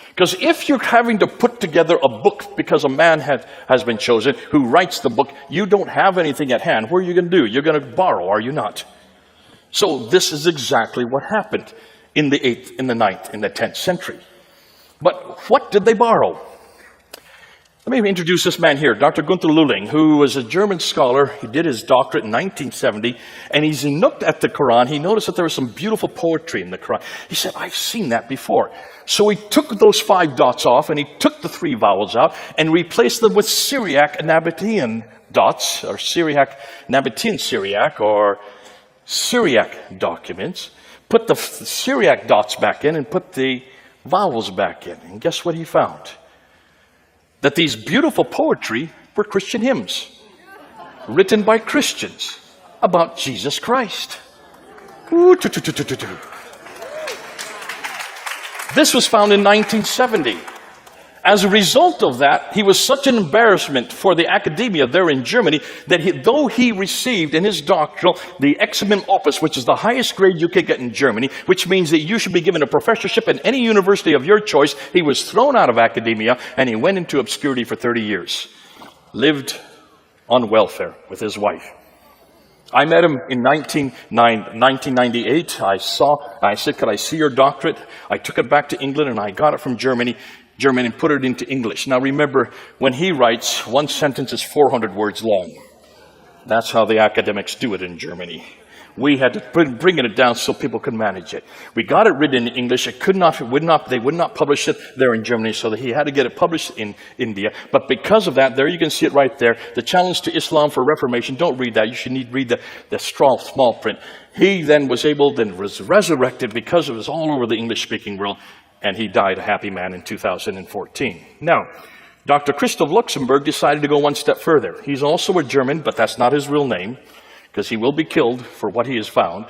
Because if you're having to put together a book because a man has been chosen who writes the book, you don't have anything at hand. What are you going to do? You're going to borrow, are you not? So this is exactly what happened in the 8th, in the 9th, in the 10th century. But what did they borrow? Let me introduce this man here, Dr. Gunther Lulling, who was a German scholar. He did his doctorate in 1970, and he looked at the Quran. He noticed that there was some beautiful poetry in the Quran. He said, I've seen that before. So he took those 5 dots off, and he took the 3 vowels out, and replaced them with Syriac and Nabatean dots, or Syriac, Nabatean Syriac, or Syriac documents. Put the Syriac dots back in, and put the vowels back in. And guess what he found? That these beautiful poetry were Christian hymns written by Christians about Jesus Christ. This was found in 1970. As a result of that, he was such an embarrassment for the academia there in Germany that though he received in his doctoral the Examen Opus, which is the highest grade you can get in Germany, which means that you should be given a professorship in any university of your choice, he was thrown out of academia and he went into obscurity for 30 years. Lived on welfare with his wife. I met him in 1998. I said, could I see your doctorate? I took it back to England and I got it from German and put it into English. Now remember, when he writes, one sentence is 400 words long. That's how the academics do it in Germany. We had to bring it down so people could manage it. We got it written in English. They would not publish it there in Germany, so that he had to get it published in India. But because of that, there you can see it right there. The challenge to Islam for Reformation. Don't read that. You should read the small print. He then was resurrected because it was all over the English-speaking world. And he died a happy man in 2014. Now, Dr. Christoph Luxemburg decided to go one step further. He's also a German, but that's not his real name, because he will be killed for what he has found.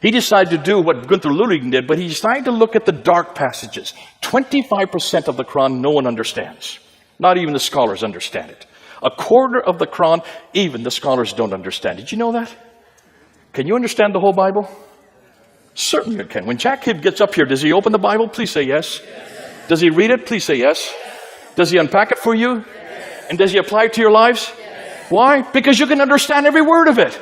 He decided to do what Gunther Lulling did, but he decided to look at the dark passages. 25% of the Quran no one understands. Not even the scholars understand it. A quarter of the Quran, even the scholars don't understand. Did you know that? Can you understand the whole Bible? Certainly you can. When Jack Hibb gets up here, does he open the Bible? Please say yes. Yes. Does he read it? Please say yes. Does he unpack it for you? Yes. And does he apply it to your lives? Yes. Why? Because you can understand every word of it. Yes.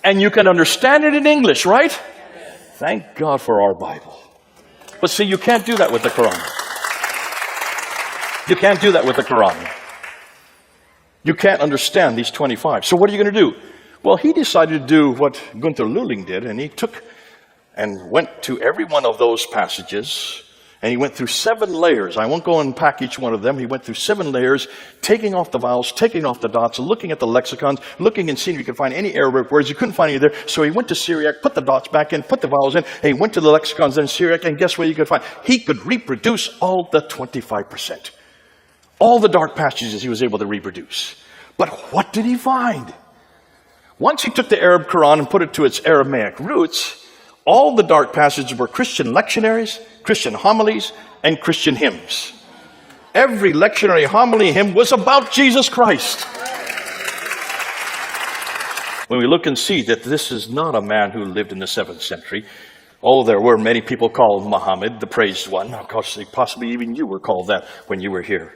And you can understand it in English, right? Yes. Thank God for our Bible. But see, you can't do that with the Quran. You can't do that with the Quran. You can't understand these 25. So what are you going to do? Well, he decided to do what Gunther Lulling did, and he took and went to every one of those passages And he went through 7 layers. I won't go and unpack each one of them. He went through 7 layers, taking off the vowels, taking off the dots, looking at the lexicons, looking and seeing if he could find any Arabic words. He couldn't find any there. So he went to Syriac, put the dots back in, put the vowels in, and he went to the lexicons in Syriac, and guess what he could find? He could reproduce all the 25%. All the dark passages he was able to reproduce. But what did he find? Once he took the Arab Quran and put it to its Aramaic roots, all the dark passages were Christian lectionaries, Christian homilies, and Christian hymns. Every lectionary, homily, hymn was about Jesus Christ. When we look and see that this is not a man who lived in the 7th century, although there were many people called Muhammad, the praised one, of course, possibly even you were called that when you were here.